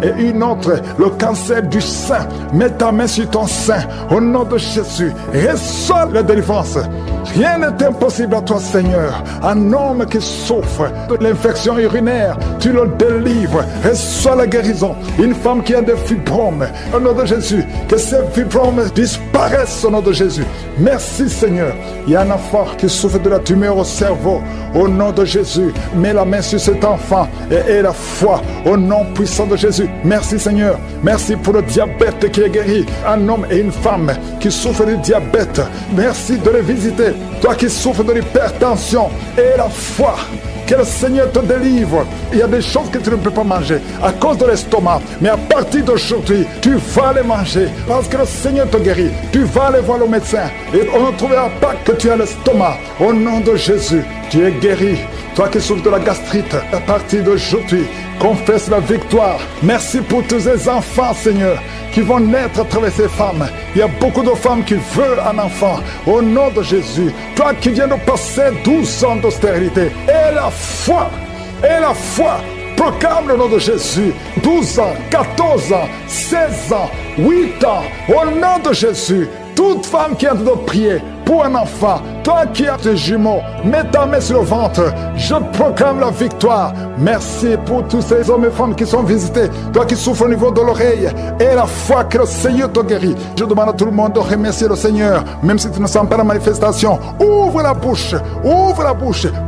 [SPEAKER 2] et une autre le cancer du sein. Mets ta main sur ton sein. Au nom de Jésus, reçois la délivrance. Rien n'est impossible à toi, Seigneur. Un homme qui souffre de l'infection urinaire, tu le délivres. Reçois la guérison. Une femme qui a des fibromes, au nom de Jésus, que ces fibromes disparaissent au nom de Jésus. Merci, Seigneur. Il y a un enfant qui souffre de la tumeur au cerveau. Au nom de Jésus, mets la main sur cet enfant et aie la foi au nom puissant de Jésus. Merci, Seigneur. Merci pour le diabète qui est guéri. Un homme et une femme qui souffrent du diabète. Merci de les visiter. Toi qui souffres de l'hypertension, aie la foi. Que le Seigneur te délivre. Il y a des choses que tu ne peux pas manger à cause de l'estomac. Mais à partir d'aujourd'hui, tu vas les manger parce que le Seigneur te guérit. Tu vas aller voir le médecin et on ne trouvera pas que tu as l'estomac. Au nom de Jésus, tu es guéri. Toi qui souffres de la gastrite, à partir d'aujourd'hui, confesse la victoire. Merci pour tous ces enfants, Seigneur, qui vont naître à travers ces femmes. Il y a beaucoup de femmes qui veulent un enfant. Au nom de Jésus, toi qui viens de passer 12 ans d'austérité, aie la foi, proclame le nom de Jésus. 12 ans, 14 ans, 16 ans, 8 ans, au nom de Jésus, toute femme qui est en train de prier pour un enfant, toi qui as des jumeaux, mets ta main sur le ventre, je proclame la victoire. Merci pour tous ces hommes et femmes qui sont visités, toi qui souffres au niveau de l'oreille, et la foi que le Seigneur te guérit. Je demande à tout le monde de remercier le Seigneur, même si tu ne sens pas la manifestation. Ouvre la bouche,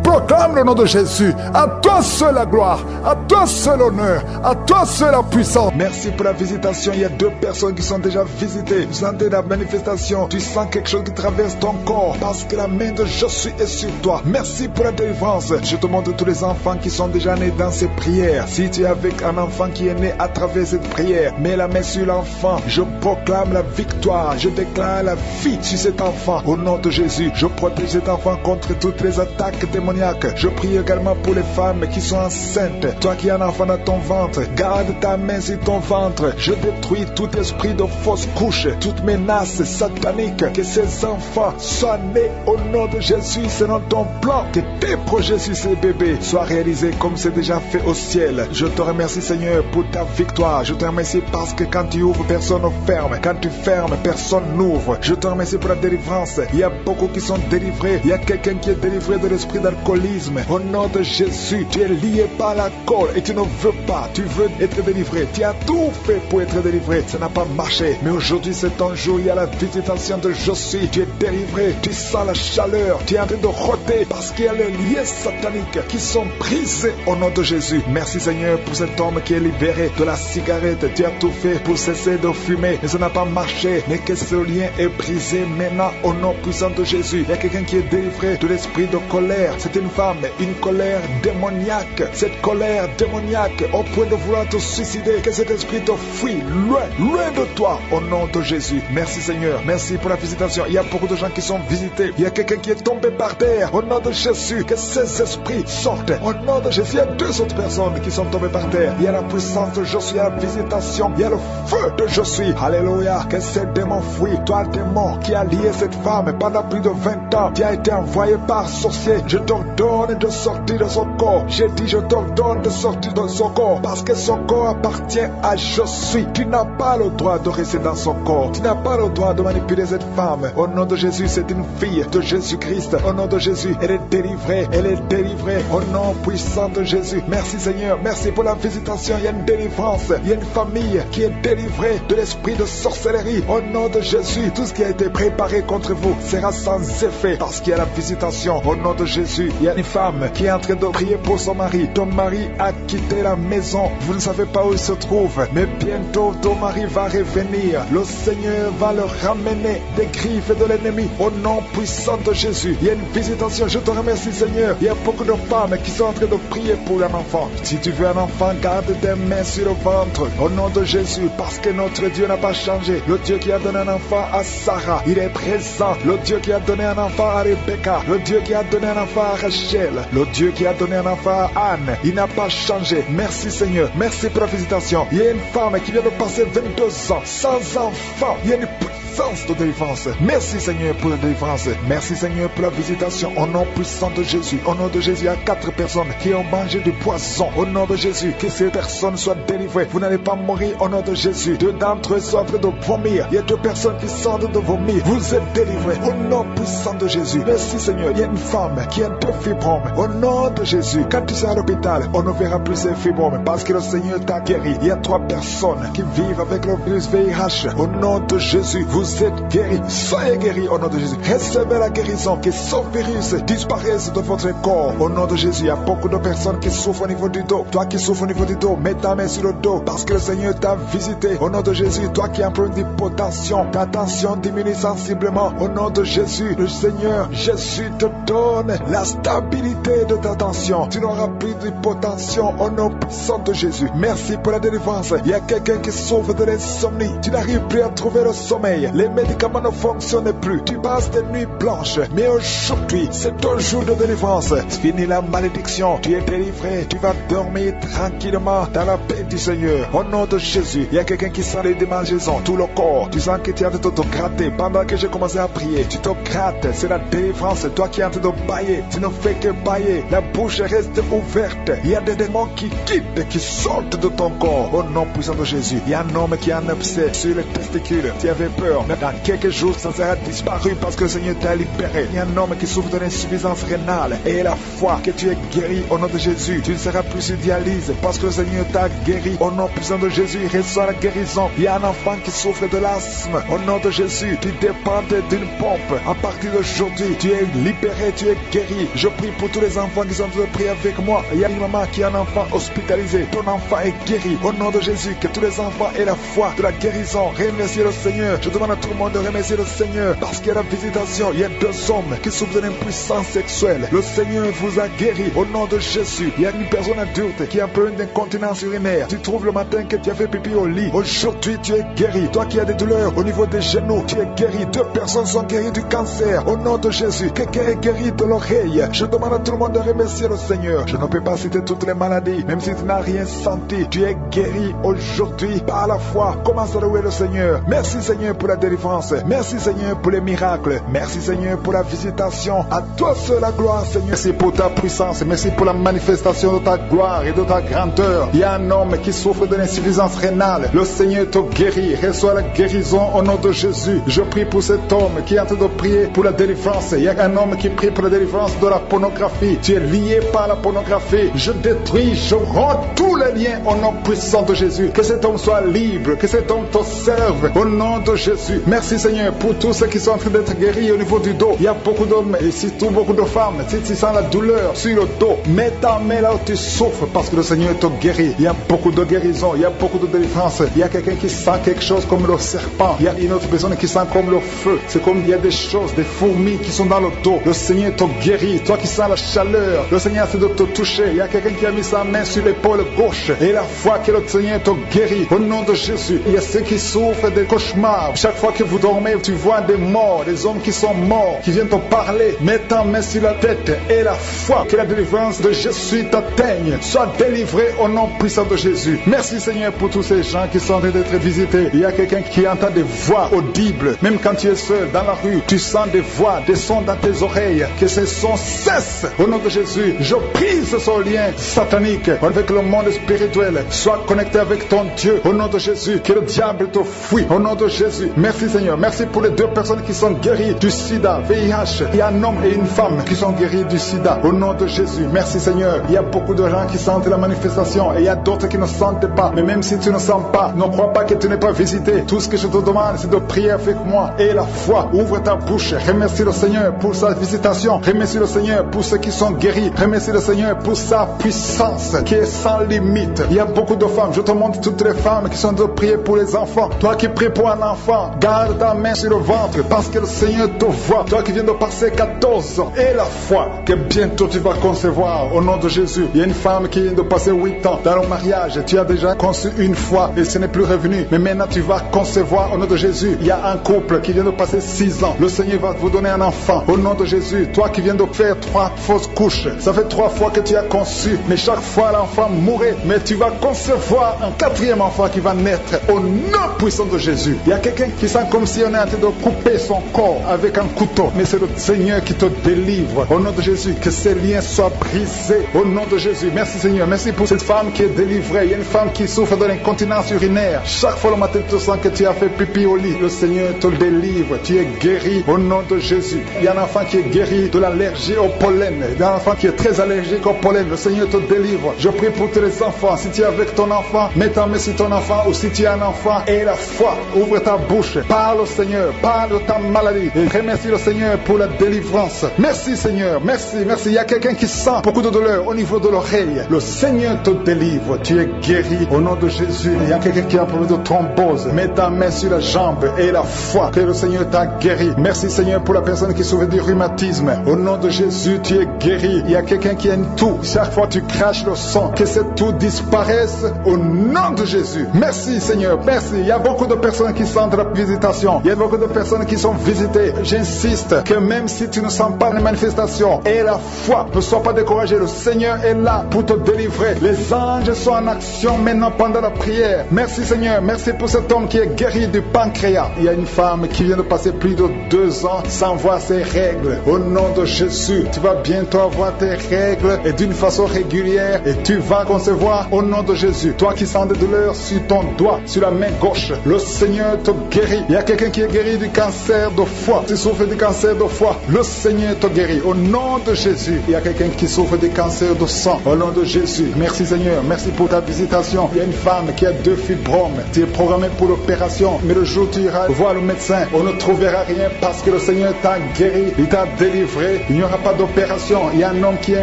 [SPEAKER 2] proclame le nom de Jésus. À toi seul la gloire, à toi seul l'honneur, à toi seul la puissance. Merci pour la visitation. Il y a 2 personnes qui sont déjà visitées. Vous sentez la manifestation, tu sens quelque chose qui traverse ton corps parce que la main de Jésus est sur toi. Merci pour la délivrance. Je te montre tous les enfants qui sont déjà nés dans ces prières. Si tu es avec un enfant qui est né à travers cette prière, mets la main sur l'enfant. Je proclame la victoire. Je déclare la vie sur cet enfant. Au nom de Jésus, je protège cet enfant contre toutes les attaques démoniaques. Je prie également pour les femmes qui sont enceintes. Toi qui as un enfant dans ton ventre, garde ta main sur ton ventre. Je détruis tout esprit de fausse couche, toute menace satanique. Que ces enfants soient nés au nom de Jésus selon ton plan. Que tes projets sur ces bébés soient réalisés comme c'est déjà fait au ciel. Je te remercie Seigneur pour ta victoire. Je te remercie parce que quand tu ouvres, personne ne ferme. Quand tu fermes, personne n'ouvre. Je te remercie pour la délivrance. Il y a beaucoup qui sont délivrés. Il y a quelqu'un qui est délivré de l'esprit d'alcoolisme. Au nom de Jésus, tu es lié par l'alcool et tu ne veux pas. Tu veux être délivré. Tu as tout fait pour être délivré. Ça n'a pas marché. Mais aujourd'hui, c'est ton jour. Il y a la visitation de Jésus. Tu es délivré. Tu sens la chaleur. Tu es en train de rôder parce qu'il y a les liens sataniques qui sont brisés au nom de Jésus. Merci Seigneur pour cet homme qui est libéré de la cigarette. Tu as tout fait pour cesser de fumer. Mais ça n'a pas marché. Mais que ce lien est brisé maintenant au nom puissant de Jésus. Il y a quelqu'un qui est délivré de l'esprit de colère. C'est une femme, une colère démoniaque. Cette colère démoniaque au point de vouloir te suicider. Que cet esprit te fuit loin de toi au nom de Jésus. Merci Seigneur. Merci pour la visitation. Il y a beaucoup de gens qui sont visités. Il y a quelqu'un qui est tombé par terre. Au nom de Jésus, que ces esprits sortent. Au nom de Jésus, il y a 2 autres personnes qui sont tombées par terre. Il y a la puissance de Jésus, il y a la visitation. Il y a le feu de Jésus. Alléluia. Que ces démons fuient. Toi, démon qui a lié cette femme pendant plus de 20 ans, qui a été envoyé par sorcier, je t'ordonne de sortir de son corps. J'ai dit, je t'ordonne de sortir de son corps parce que son corps appartient à Jésus. Tu n'as pas le droit de rester dans son corps. Tu n'as pas le droit de manipuler cette femme. Au nom de Jésus, c'est une fille de Jésus-Christ. Au nom de Jésus, elle est délivrée. Elle est délivrée. Au nom puissant de Jésus. Merci Seigneur. Merci pour la visitation. Il y a une délivrance. Il y a une famille qui est délivrée de l'esprit de sorcellerie. Au nom de Jésus, tout ce qui a été préparé contre vous sera sans effet parce qu'il y a la visitation. Au nom de Jésus, il y a une femme qui est en train de prier pour son mari. Ton mari a quitté la maison. Vous ne savez pas où il se trouve, mais bientôt ton mari va revenir. Le Seigneur va le ramener des griffes de l'ennemi. Au nom puissant de Jésus, il y a une visitation. Je te remercie Seigneur. Il y a beaucoup de femmes qui sont en train de prier pour un enfant. Si tu veux un enfant, garde tes mains sur le ventre. Au nom de Jésus, parce que notre Dieu n'a pas changé. Le Dieu qui a donné un enfant à Sarah, il est présent. Le Dieu qui a donné un enfant à Rebecca, le Dieu qui a donné un enfant à Rachel, le Dieu qui a donné un enfant à Anne, il n'a pas changé. Merci Seigneur. Merci pour la visitation. Il y a une femme qui vient de passer 22 ans sans enfant. Il y a une puissance de délivrance. Merci Seigneur pour la délivrance. Merci Seigneur pour la visitation. Au nom puissant de Jésus. Au nom de Jésus, il y a 4 personnes qui ont mangé du poison. Au nom de Jésus, que ces personnes soient délivrées. Vous n'allez pas mourir au nom de Jésus. 2 d'entre eux sont en train de vomir. Il y a 2 personnes qui sortent de vomir. Vous êtes délivrés au nom puissant de Jésus. Merci Seigneur. Il y a une femme qui a 2 fibromes. Au nom de Jésus, quand tu seras à l'hôpital, on ne verra plus ces fibromes parce que le Seigneur t'a guéri. Il y a 3 personnes qui vivent avec le virus VIH. Au nom de Jésus, vous êtes guéris. Soyez guéris au nom de Jésus. Recevez la guérison. Que ce virus disparaisse de votre corps. Au nom de Jésus, il y a beaucoup de personnes qui souffrent au niveau du dos. Toi qui souffres au niveau du dos, mets ta main sur le dos parce que le Seigneur t'a visité. Au nom de Jésus, toi qui as un problème d'hypotension, ta tension diminue sensiblement. Au nom de Jésus, le Seigneur Jésus te donne la stabilité de ta tension. Tu n'auras plus d'hypotension au nom puissant de Jésus. Merci pour la délivrance. Il y a quelqu'un qui souffre de l'insomnie. Tu n'arrives plus à trouver le sommeil. Les médicaments ne fonctionnent plus. Tu passes des nuits blanches. Mais aujourd'hui, c'est ton jour de délivrance. Fini la malédiction. Tu es délivré. Tu vas dormir tranquillement dans la paix du Seigneur. Au nom de Jésus, il y a quelqu'un qui sent les démangeaisons. Tout le corps. Tu sens que tu es en train de te gratter. Pendant que j'ai commencé à prier, tu te grattes. C'est la délivrance. Toi qui es en train de bailler. Tu ne fais que bailler. La bouche reste ouverte. Il y a des démons qui quittent, qui sortent de ton corps. Au nom puissant de Jésus. Il y a un homme qui a un abcès sur les testicules. Tu avais peur. Mais dans quelques jours, ça sera disparu parce que le Seigneur t'a libéré. Il y a un homme qui souffre d'une insuffisance rénale et la foi que tu es guéri au nom de Jésus. Tu ne seras plus sur dialyse parce que le Seigneur t'a guéri. Au nom puissant de Jésus, il reçoit la guérison. Il y a un enfant qui souffre de l'asthme. Au nom de Jésus, tu dépends d'une pompe. À partir d'aujourd'hui, tu es libéré, tu es guéri. Je prie pour tous les enfants qui sont en train de prier avec moi. Il y a une maman qui a un enfant hospitalisé. Ton enfant est guéri. Au nom de Jésus, que tous les enfants aient la foi de la guérison. Remerciez le Seigneur. Je demande à tout le monde de remercier le Seigneur parce qu'il y a la visitation. Il y a 2 hommes qui souffrent d'une impuissance sexuelle. Le Seigneur vous a guéri au nom de Jésus. Il y a une personne adulte qui a un peu d'incontinence urinaire. Tu trouves le matin que tu as fait pipi au lit. Aujourd'hui, tu es guéri. Toi qui as des douleurs au niveau des genoux, tu es guéri. 2 personnes sont guéries du cancer. Au nom de Jésus, quelqu'un est guéri de l'oreille. Je demande à tout le monde de remercier le Seigneur. Je ne peux pas citer toutes les maladies, même si tu n'as rien senti. Tu es guéri aujourd'hui par la foi. Commence à louer le Seigneur. Merci Seigneur pour la délivrance. Merci Seigneur pour les miracles. Merci Seigneur pour la visitation. À toi seul la gloire Seigneur. Merci pour ta puissance. Merci pour la manifestation de ta gloire et de ta grandeur. Il y a un homme qui souffre de l'insuffisance rénale. Le Seigneur te guérit. Reçois la guérison au nom de Jésus. Je prie pour cet homme qui est en train de prier pour la délivrance. Il y a un homme qui prie pour la délivrance de la pornographie. Tu es lié par la pornographie. Je détruis, je rends tous les liens au nom puissant de Jésus. Que cet homme soit libre, que cet homme te serve au nom de Jésus. Merci Seigneur pour tous ceux qui sont en train d'être guéris au niveau du dos. Il y a beaucoup d'hommes et surtout beaucoup de femmes. Si tu sens la douleur sur le dos, mets ta main là où tu souffres parce que le Seigneur te guérit. Il y a beaucoup de guérison, il y a beaucoup de délivrance. Il y a quelqu'un qui sent quelque chose comme le serpent. Il y a une autre personne qui sent comme le feu. C'est comme il y a des choses, des fourmis qui sont dans le dos. Le Seigneur te guérit. Toi qui sens la chaleur, le Seigneur essaie de te toucher. Il y a quelqu'un qui a mis sa main sur l'épaule gauche et la foi que le Seigneur te guérit au nom de Jésus. Il y a ceux qui souffrent des cauchemars. Chaque fois que vous dormez, tu vois des morts, des hommes qui sont morts, qui viennent te parler. Mets ta main sur la tête et la foi que la délivrance de Jésus t'atteigne. Sois délivré au nom puissant de Jésus. Merci Seigneur pour tous ces gens qui sont en train d'être visités. Il y a quelqu'un qui entend des voix audibles. Même quand tu es seul dans la rue, tu sens des voix, des sons dans tes oreilles. Que ces sons cessent au nom de Jésus. Je brise ce lien satanique avec le monde spirituel. Sois connecté avec ton Dieu au nom de Jésus. Que le diable te fuit au nom de Jésus. Merci Seigneur. Merci pour les 2 personnes qui sont guéries du sida, VIH. Il y a un homme et une femme qui sont guéris du sida au nom de Jésus. Merci Seigneur. Il y a beaucoup de gens qui sentent la manifestation et il y a d'autres qui ne sentent pas. Mais même si tu ne sens pas, ne crois pas que tu n'es pas visité. Tout ce que je te demande, c'est de prier avec moi et la foi. Ouvre ta bouche. Remercie le Seigneur pour sa visitation. Remercie le Seigneur pour ceux qui sont guéris. Remercie le Seigneur pour sa puissance qui est sans limite. Il y a beaucoup de femmes. Je te montre toutes les femmes qui sont de prier pour les enfants. Toi qui pries pour un enfant, garde ta main sur le ventre parce que le Seigneur te voit. Toi qui viens de passer 14 ans et la foi que bientôt tu vas concevoir au nom de Jésus. Il y a une femme qui vient de passer 8 ans dans le mariage. Tu as déjà conçu une fois et ce n'est plus revenu. Mais maintenant tu vas concevoir au nom de Jésus. Il y a un couple qui vient de passer 6 ans. Le Seigneur va vous donner un enfant au nom de Jésus. Toi qui viens de faire 3 fausses couches, ça fait 3 fois que tu as conçu, mais chaque fois l'enfant mourait. Mais tu vas concevoir un 4e enfant qui va naître au nom puissant de Jésus. Il y a quelqu'un qui sent comme si on est en train de couper son corps avec un couteau, mais c'est le Seigneur qui te délivre au nom de Jésus. Que ces liens soient brisés au nom de Jésus. Merci Seigneur. Merci pour cette femme qui est délivrée. Il y a une femme qui souffre de l'incontinence urinaire. Chaque fois le matin tu sens que tu as fait pipi au lit, le Seigneur te délivre. Tu es guéri au nom de Jésus. Il y a un enfant qui est guéri de l'allergie au pollen. Il y a un enfant qui est très allergique au pollen. Le Seigneur te délivre. Je prie pour tous les enfants. Si tu es avec ton enfant, mets ta main sur ton enfant, ou si tu es un enfant, et la foi. Ouvre ta bouche. Parle au Seigneur. Parle de ta maladie. Et remercie le Seigneur pour la délivrance. Merci Seigneur. Merci. Merci. Il y a quelqu'un qui sent beaucoup de douleur au niveau de l'oreille. Le Seigneur te délivre. Tu es guéri au nom de Jésus. Il y a quelqu'un qui a un problème de thrombose. Mets ta main sur la jambe et la foi que le Seigneur t'a guéri. Merci Seigneur pour la personne qui souffre du rhumatisme. Au nom de Jésus, tu es guéri. Il y a quelqu'un qui a une toux. Chaque fois tu craches le sang, que cette toux disparaisse au nom de Jésus. Merci Seigneur. Merci. Il y a beaucoup de personnes qui sentent la visitation. Il y a beaucoup de personnes qui sont visitées. J'insiste que même si tu ne sens pas les manifestations et la foi, ne sois pas découragé. Le Seigneur est là pour te délivrer. Les anges sont en action maintenant pendant la prière. Merci Seigneur. Merci pour cet homme qui est guéri du pancréas. Il y a une femme qui vient de passer plus de 2 ans sans voir ses règles. Au nom de Jésus, tu vas bientôt avoir tes règles et d'une façon régulière et tu vas concevoir au nom de Jésus. Toi qui sens des douleurs sur ton doigt, sur la main gauche, le Seigneur te guérit. guéri. Il y a quelqu'un qui est guéri du cancer de foie. Tu souffres du cancer de foie. Le Seigneur te guérit. Au nom de Jésus. Il y a quelqu'un qui souffre du cancer de sang. Au nom de Jésus. Merci Seigneur. Merci pour ta visitation. Il y a une femme qui a 2 fibromes. Tu es programmé pour l'opération. Mais le jour où tu iras voir le médecin, on ne trouvera rien parce que le Seigneur t'a guéri. Il t'a délivré. Il n'y aura pas d'opération. Il y a un homme qui est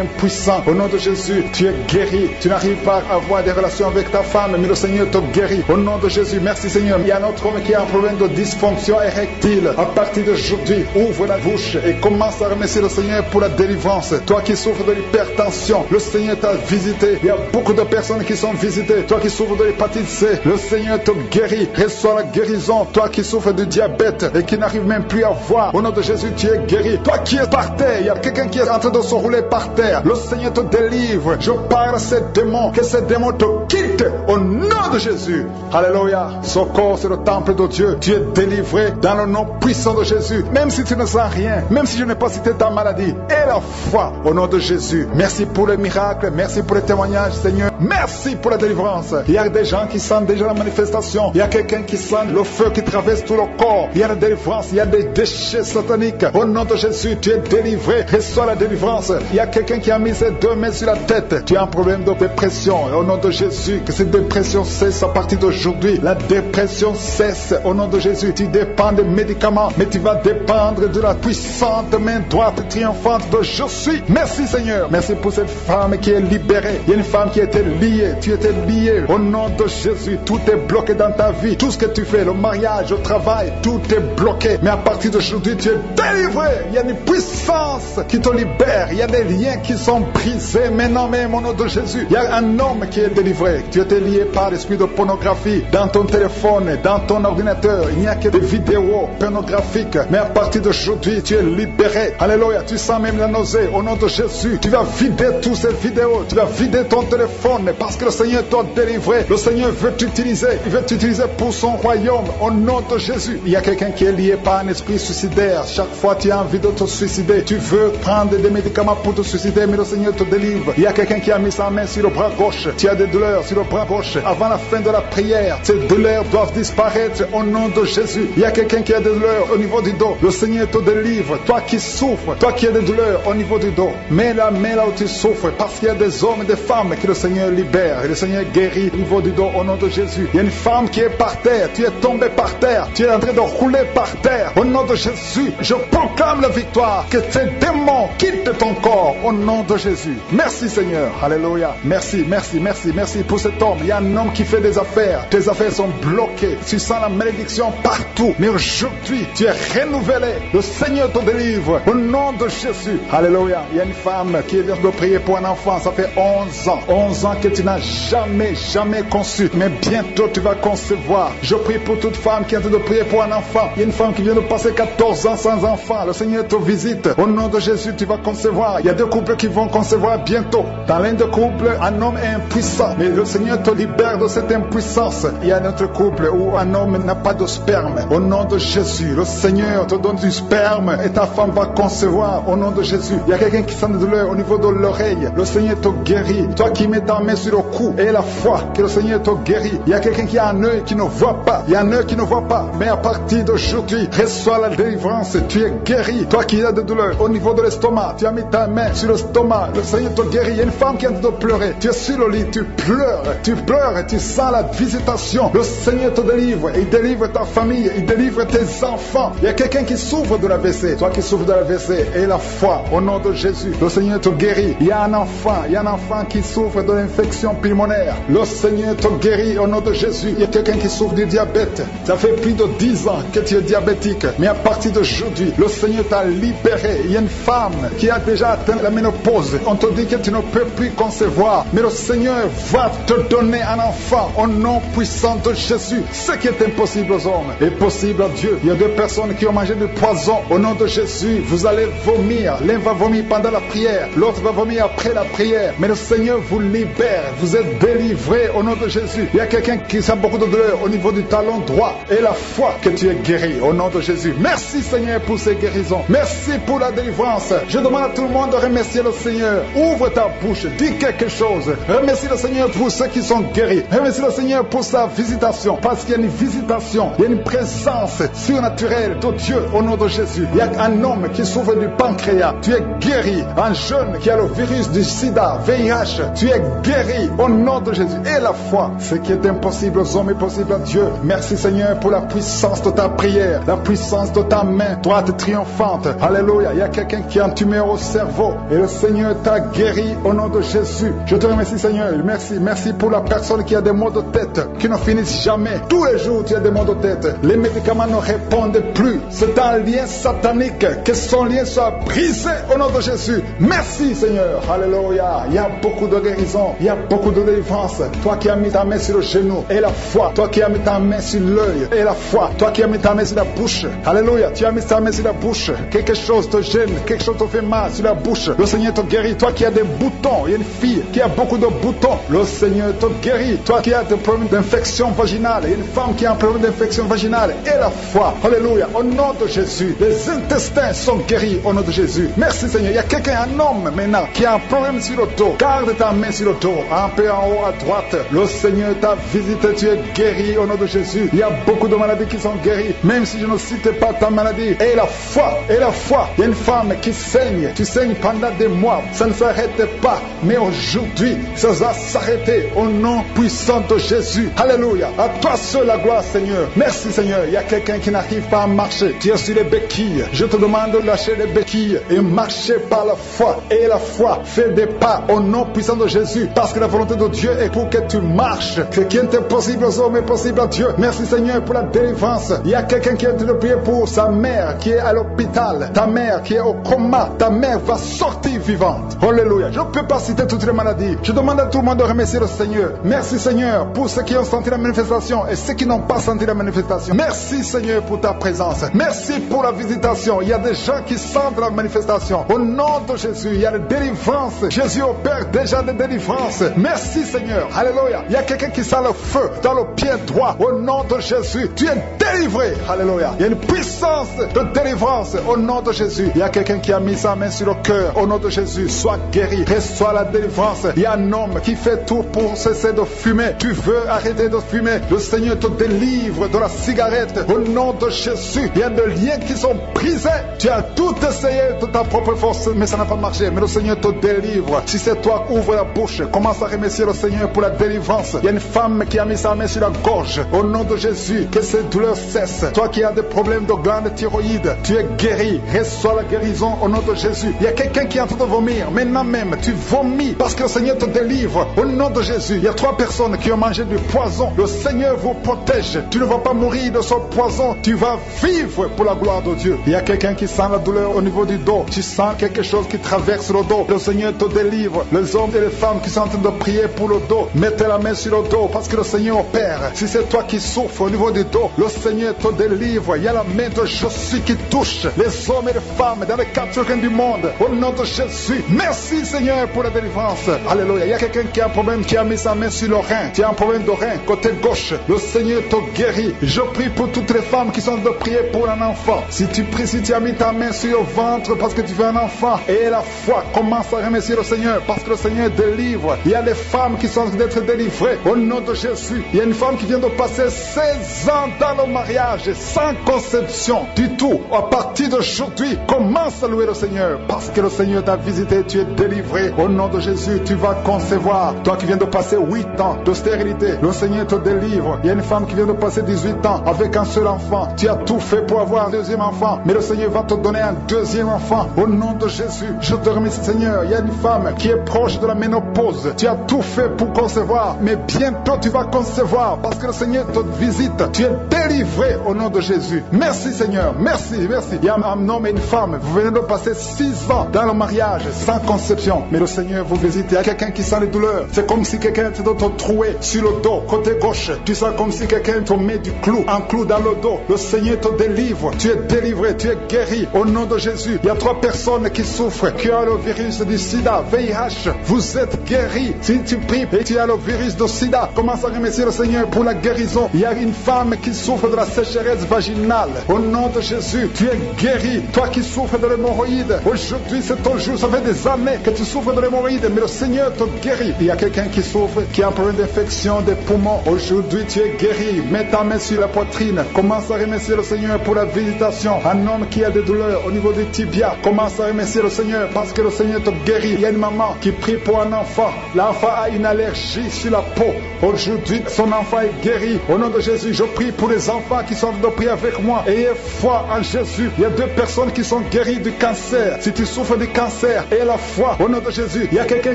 [SPEAKER 2] impuissant. Au nom de Jésus, tu es guéri. Tu n'arrives pas à avoir des relations avec ta femme, mais le Seigneur te guérit. Au nom de Jésus, merci Seigneur. Il y a un autre homme qui a un problème de dysfonction érectile. À partir d'aujourd'hui, ouvre la bouche et commence à remercier le Seigneur pour la délivrance. Toi qui souffres de l'hypertension, le Seigneur t'a visité. Il y a beaucoup de personnes qui sont visitées. Toi qui souffres de l'hépatite C, le Seigneur te guérit. Reçois la guérison. Toi qui souffres de diabète et qui n'arrive même plus à voir, au nom de Jésus, tu es guéri. Toi qui es par terre, il y a quelqu'un qui est en train de se rouler par terre. Le Seigneur te délivre. Je parle à ces démons, que ces démons te quittent au nom de Jésus. Alléluia. Ce corps, c'est le temple de Dieu. Tu es délivré dans le nom puissant de Jésus. Même si tu ne sens rien, même si je n'ai pas cité ta maladie, et la foi au nom de Jésus. Merci pour les miracles, merci pour les témoignages, Seigneur. Merci pour la délivrance. Il y a des gens qui sentent déjà la manifestation. Il y a quelqu'un qui sent le feu qui traverse tout le corps. Il y a la délivrance, il y a des déchets sataniques. Au nom de Jésus, tu es délivré. Reçois la délivrance. Il y a quelqu'un qui a mis ses 2 mains sur la tête. Tu as un problème de dépression. Au nom de Jésus, que cette dépression cesse à partir d'aujourd'hui. La dépression cesse. Au nom de Jésus, tu dépends des médicaments, mais tu vas dépendre de la puissante main droite triomphante de je suis. Merci Seigneur. Merci pour cette femme qui est libérée. Il y a une femme qui était liée. Tu étais lié. Au nom de Jésus, tout est bloqué dans ta vie. Tout ce que tu fais, le mariage, le travail, tout est bloqué. Mais à partir d'aujourd'hui, tu es délivré. Il y a une puissance qui te libère. Il y a des liens qui sont brisés. Maintenant même, au nom de Jésus, il y a un homme qui est délivré. Tu étais lié par l'esprit de pornographie dans ton téléphone, dans ton ordinateur. Il n'y a que des vidéos pornographiques. Mais à partir d'aujourd'hui, tu es libéré. Alléluia. Tu sens même la nausée. Au nom de Jésus, tu vas vider toutes ces vidéos. Tu vas vider ton téléphone parce que le Seigneur t'a délivré. Le Seigneur veut t'utiliser. Il veut t'utiliser pour son royaume. Au nom de Jésus. Il y a quelqu'un qui est lié par un esprit suicidaire. Chaque fois tu as envie de te suicider, tu veux prendre des médicaments pour te suicider, mais le Seigneur te délivre. Il y a quelqu'un qui a mis sa main sur le bras gauche. Tu as des douleurs sur le bras gauche. Avant la fin de la prière, ces douleurs doivent disparaître au nom de Jésus. Il y a quelqu'un qui a des douleurs au niveau du dos. Le Seigneur te délivre. Toi qui souffres, toi qui as des douleurs au niveau du dos, mets la main là où tu souffres, parce qu'il y a des hommes et des femmes que le Seigneur libère. Et le Seigneur guérit au niveau du dos au nom de Jésus. Il y a une femme qui est par terre. Tu es tombé par terre. Tu es en train de rouler par terre. Au nom de Jésus, je proclame la victoire. Que ces démons quittent ton corps au nom de Jésus. Merci Seigneur. Alléluia. Merci, merci, merci, merci pour cet homme. Il y a un homme qui fait des affaires. Tes affaires sont bloquées. Tu sens la malédiction partout. Mais aujourd'hui, tu es renouvelé. Le Seigneur te délivre au nom de Jésus. Alléluia. Il y a une femme qui vient de prier pour un enfant. Ça fait 11 ans. 11 ans que tu n'as jamais conçu. Mais bientôt tu vas concevoir. Je prie pour toute femme qui est en train de prier pour un enfant. Il y a une femme qui vient de passer 14 ans sans enfant. Le Seigneur te visite. Au nom de Jésus, tu vas concevoir. Il y a 2 couples qui vont concevoir bientôt. Dans l'un des couples, un homme est impuissant. Mais le Seigneur te libère de cette impuissance. Il y a un autre couple où un homme n'a pas de sperme. Au nom de Jésus, le Seigneur te donne du sperme et ta femme va concevoir. Au nom de Jésus, il y a quelqu'un qui sent de douleur au niveau de l'oreille. Le Seigneur te guérit. Toi qui mets ta main sur le cou et la foi que le Seigneur te guérit. Il y a quelqu'un qui a un œil qui ne voit pas. Il y a un œil qui ne voit pas. Mais à partir d'aujourd'hui, reçois la délivrance. Tu es guéri. Toi qui as des douleurs au niveau de l'estomac, tu as mis ta main sur l'estomac. Le Seigneur te guérit. Il y a une femme qui est en train de pleurer. Tu es sur le lit, tu pleures et tu sens la visitation. Le Seigneur te délivre. Il délivre ta famille. Il délivre tes enfants. Il y a quelqu'un qui souffre de l'AVC. Toi qui souffres de l'AVC et la foi au nom de Jésus. Le Seigneur te guérit. Il y a un enfant qui souffre de l'infection pulmonaire. Le Seigneur te guérit au nom de Jésus. Il y a quelqu'un qui souffre du diabète. Ça fait plus de 10 ans que tu es diabétique. Mais à partir d'aujourd'hui, le Seigneur t'a libéré. Il y a une femme qui a déjà atteint la ménopause. On te dit que tu ne peux plus concevoir. Mais le Seigneur va te donner un enfant au nom puissant de Jésus. Ce qui est impossible aux hommes est possible à Dieu. Il y a 2 personnes qui ont mangé du poison. Au nom de Jésus, vous allez vomir. L'un va vomir pendant la prière. L'autre va vomir après la prière. Mais le Seigneur vous libère. Vous êtes délivrés au nom de Jésus. Il y a quelqu'un qui sent beaucoup de douleur au niveau du talon droit. Et la foi que tu es guéri au nom de Jésus. Merci Seigneur pour ces guérisons. Merci pour la délivrance. Je demande à tout le monde de remercier le Seigneur. Ouvre ta bouche. Dis quelque chose. Remercie le Seigneur pour ce ceux qui sont guéris. Remercie le Seigneur pour sa visitation, parce qu'il y a une visitation, il y a une présence surnaturelle de Dieu au nom de Jésus. Il y a un homme qui souffre du pancréas, tu es guéri. Un jeune qui a le virus du sida, VIH, tu es guéri au nom de Jésus. Et la foi, ce qui est impossible aux hommes est possible à Dieu. Merci Seigneur pour la puissance de ta prière, la puissance de ta main droite triomphante. Alléluia. Il y a quelqu'un qui a un tumeur au cerveau et le Seigneur t'a guéri au nom de Jésus. Je te remercie Seigneur. Merci pour la personne qui a des maux de tête qui ne finissent jamais. Tous les jours tu as des maux de tête. Les médicaments ne répondent plus. C'est un lien satanique. Que son lien soit brisé au nom de Jésus. Merci Seigneur. Alléluia. Il y a beaucoup de guérison. Il y a beaucoup de délivrance. Toi qui as mis ta main sur le genou et la foi. Toi qui as mis ta main sur l'œil et la foi. Toi qui as mis ta main sur la bouche. Alléluia. Tu as mis ta main sur la bouche. Quelque chose te gêne. Quelque chose te fait mal sur la bouche. Le Seigneur te guérit. Toi qui as des boutons. Il y a une fille qui a beaucoup de boutons. Le Seigneur te guérit. Toi qui as des problèmes d'infection vaginale. Il y a une femme qui a un problème d'infection vaginale. Et la foi. Alléluia. Au nom de Jésus. Les intestins sont guéris au nom de Jésus. Merci Seigneur. Il y a quelqu'un, un homme maintenant, qui a un problème sur le dos. Garde ta main sur le dos. Un peu en haut à droite. Le Seigneur t'a visité. Tu es guéri au nom de Jésus. Il y a beaucoup de maladies qui sont guéries. Même si je ne cite pas ta maladie. Et la foi. Et la foi. Il y a une femme qui saigne. Tu saignes pendant des mois. Ça ne s'arrête pas. Mais aujourd'hui, ça va s'arrêter au nom puissant de Jésus. Alléluia. À toi seul la gloire, Seigneur. Merci, Seigneur. Il y a quelqu'un qui n'arrive pas à marcher. Tu es sur les béquilles. Je te demande de lâcher les béquilles et marcher par la foi. Et la foi fait des pas au nom puissant de Jésus. Parce que la volonté de Dieu est pour que tu marches. Ce qui est impossible aux hommes est possible à Dieu. Merci, Seigneur, pour la délivrance. Il y a quelqu'un qui est en train de prier pour sa mère qui est à l'hôpital. Ta mère qui est au coma. Ta mère va sortir vivante. Alléluia. Je ne peux pas citer toutes les maladies. Je demande à tout le monde de remercier le Seigneur. Merci, Seigneur, pour ceux qui ont senti la manifestation et ceux qui n'ont pas senti la manifestation. Merci, Seigneur, pour ta présence. Merci pour la visitation. Il y a des gens qui sentent la manifestation. Au nom de Jésus, il y a des délivrances. Jésus opère déjà des délivrances. Merci, Seigneur. Alléluia. Il y a quelqu'un qui sent le feu dans le pied droit. Au nom de Jésus, tu es délivré. Alléluia. Il y a une puissance de délivrance. Au nom de Jésus, il y a quelqu'un qui a mis sa main sur le cœur. Au nom de Jésus, sois guéri. Reçois la délivrance. Il y a un homme qui fait tout pour cesser de fumer. Tu veux arrêter de fumer. Le Seigneur te délivre de la cigarette. Au nom de Jésus, il y a des liens qui sont brisés. Tu as tout essayé de ta propre force, mais ça n'a pas marché. Mais le Seigneur te délivre. Si c'est toi, ouvre la bouche. Commence à remercier le Seigneur pour la délivrance. Il y a une femme qui a mis sa main sur la gorge. Au nom de Jésus, que ces douleurs cessent. Toi qui as des problèmes de glande thyroïde, tu es guéri. Reçois la guérison au nom de Jésus. Il y a quelqu'un qui est en train de vomir. Maintenant même, tu vomis parce que le Seigneur te délivre. Au nom de Jésus, il y a 3 personnes qui ont mangé du poison. Le Seigneur vous protège. Tu ne vas pas mourir de ce poison. Tu vas vivre pour la gloire de Dieu. Il y a quelqu'un qui sent la douleur au niveau du dos. Tu sens quelque chose qui traverse le dos. Le Seigneur te délivre. Les hommes et les femmes qui sont en train de prier pour le dos, mettez la main sur le dos parce que le Seigneur opère. Si c'est toi qui souffres au niveau du dos, le Seigneur te délivre. Il y a la main de Jésus qui touche les hommes et les femmes dans les 4 coins du monde. Au nom de Jésus. Merci Seigneur pour la délivrance. Alléluia. Il y a quelqu'un qui a un problème, qui a mis sa main sur le rein. Tu as un problème de rein, côté gauche. Le Seigneur te guérit. Je prie pour toutes les femmes qui sont de prier pour un enfant. Si tu pries, si tu as mis ta main sur le ventre parce que tu veux un enfant, et la foi, commence à remercier le Seigneur parce que le Seigneur délivre. Il y a des femmes qui sont en train d'être délivrées au nom de Jésus. Il y a une femme qui vient de passer 16 ans dans le mariage sans conception du tout. À partir d'aujourd'hui, commence à louer le Seigneur parce que le Seigneur t'a visité. Tu es délivré au nom de Jésus. Tu vas concevoir. Toi qui viens de passer 8 ans de stérilité, le Seigneur te délivre. Il y a une femme qui vient de passer 18 ans avec un seul enfant. Tu as tout fait pour avoir un deuxième enfant, mais le Seigneur va te donner un deuxième enfant au nom de Jésus. Je te remercie Seigneur. Il y a une femme qui est proche de la ménopause. Tu as tout fait pour concevoir, mais bientôt tu vas concevoir parce que le Seigneur te visite. Tu es délivré au nom de Jésus. Merci Seigneur. Merci, merci. Il y a un homme et une femme. Vous venez de passer 6 ans dans le mariage sans conception, mais le Seigneur vous visite. Il y a quelqu'un qui sent les douleurs. C'est comme si quelqu'un te troué sur le dos, côté gauche. Tu sens comme si quelqu'un te met du clou, un clou dans le dos. Le Seigneur te délivre. Tu es délivré, tu es guéri au nom de Jésus. Il y a 3 personnes qui souffrent, qui ont le virus du sida, VIH. Vous êtes guéris. Si tu pries et tu as le virus du sida, commence à remercier le Seigneur pour la guérison. Il y a une femme qui souffre de la sécheresse vaginale. Au nom de Jésus, tu es guéri. Toi qui souffres de l'hémorroïde, aujourd'hui c'est ton jour. Ça fait des années que tu souffres de l'hémorroïde, mais le Seigneur te guérit. Il y a quelqu'un qui souffre, qui a un problème d'infection des poumons, aujourd'hui tu es guéri. Mets ta main sur la poitrine. Commence à remercier le Seigneur pour la visitation. Un homme qui a des douleurs au niveau du tibia, commence à remercier le Seigneur parce que le Seigneur te guérit. Il y a une maman qui prie pour un enfant. L'enfant a une allergie sur la peau. Aujourd'hui, son enfant est guéri. Au nom de Jésus, je prie pour les enfants qui sont de prier avec moi. Ayez foi en Jésus. Il y a 2 personnes qui sont guéries du cancer. Si tu souffres du cancer, aie la foi. Au nom de Jésus, il y a quelqu'un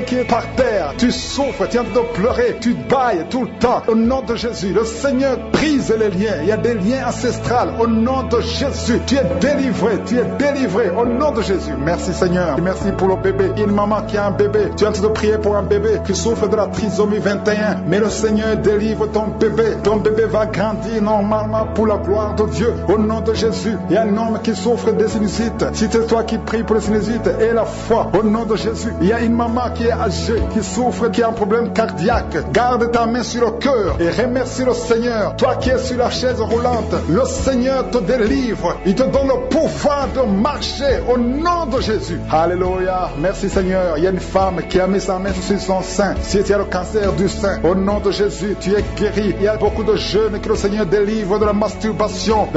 [SPEAKER 2] qui est par terre. Tu souffres, tu es en train de pleurer, tu bailles tout le temps. Au nom de Jésus, le Seigneur brise les liens. Il y a des liens ancestrales. Au nom de Jésus, tu es délivré, tu es délivré. Au nom de Jésus, merci Seigneur. Merci pour le bébé. Une maman qui a un bébé. Tu es en train de prier pour un bébé qui souffre de la trisomie 21. Mais le Seigneur délivre ton bébé. Ton bébé va grandir normalement pour la gloire de Dieu. Au nom de Jésus, il y a un homme qui souffre des sinusites. Si c'est toi qui pries pour les sinusites, aie la foi. Au nom de Jésus, il y a une maman qui est âgée, qui souffre, qui a un problème cardiaque. Garde ta main sur le cœur et remercie le Seigneur. Toi qui es sur la chaise roulante, le Seigneur te délivre. Il te donne le pouvoir de marcher au nom de Jésus. Alléluia. Merci Seigneur. Il y a une femme qui a mis sa main sur son sein. Si tu as le cancer du sein, au nom de Jésus, tu es guéri. Il y a beaucoup de jeunes que le Seigneur délivre de la masturbation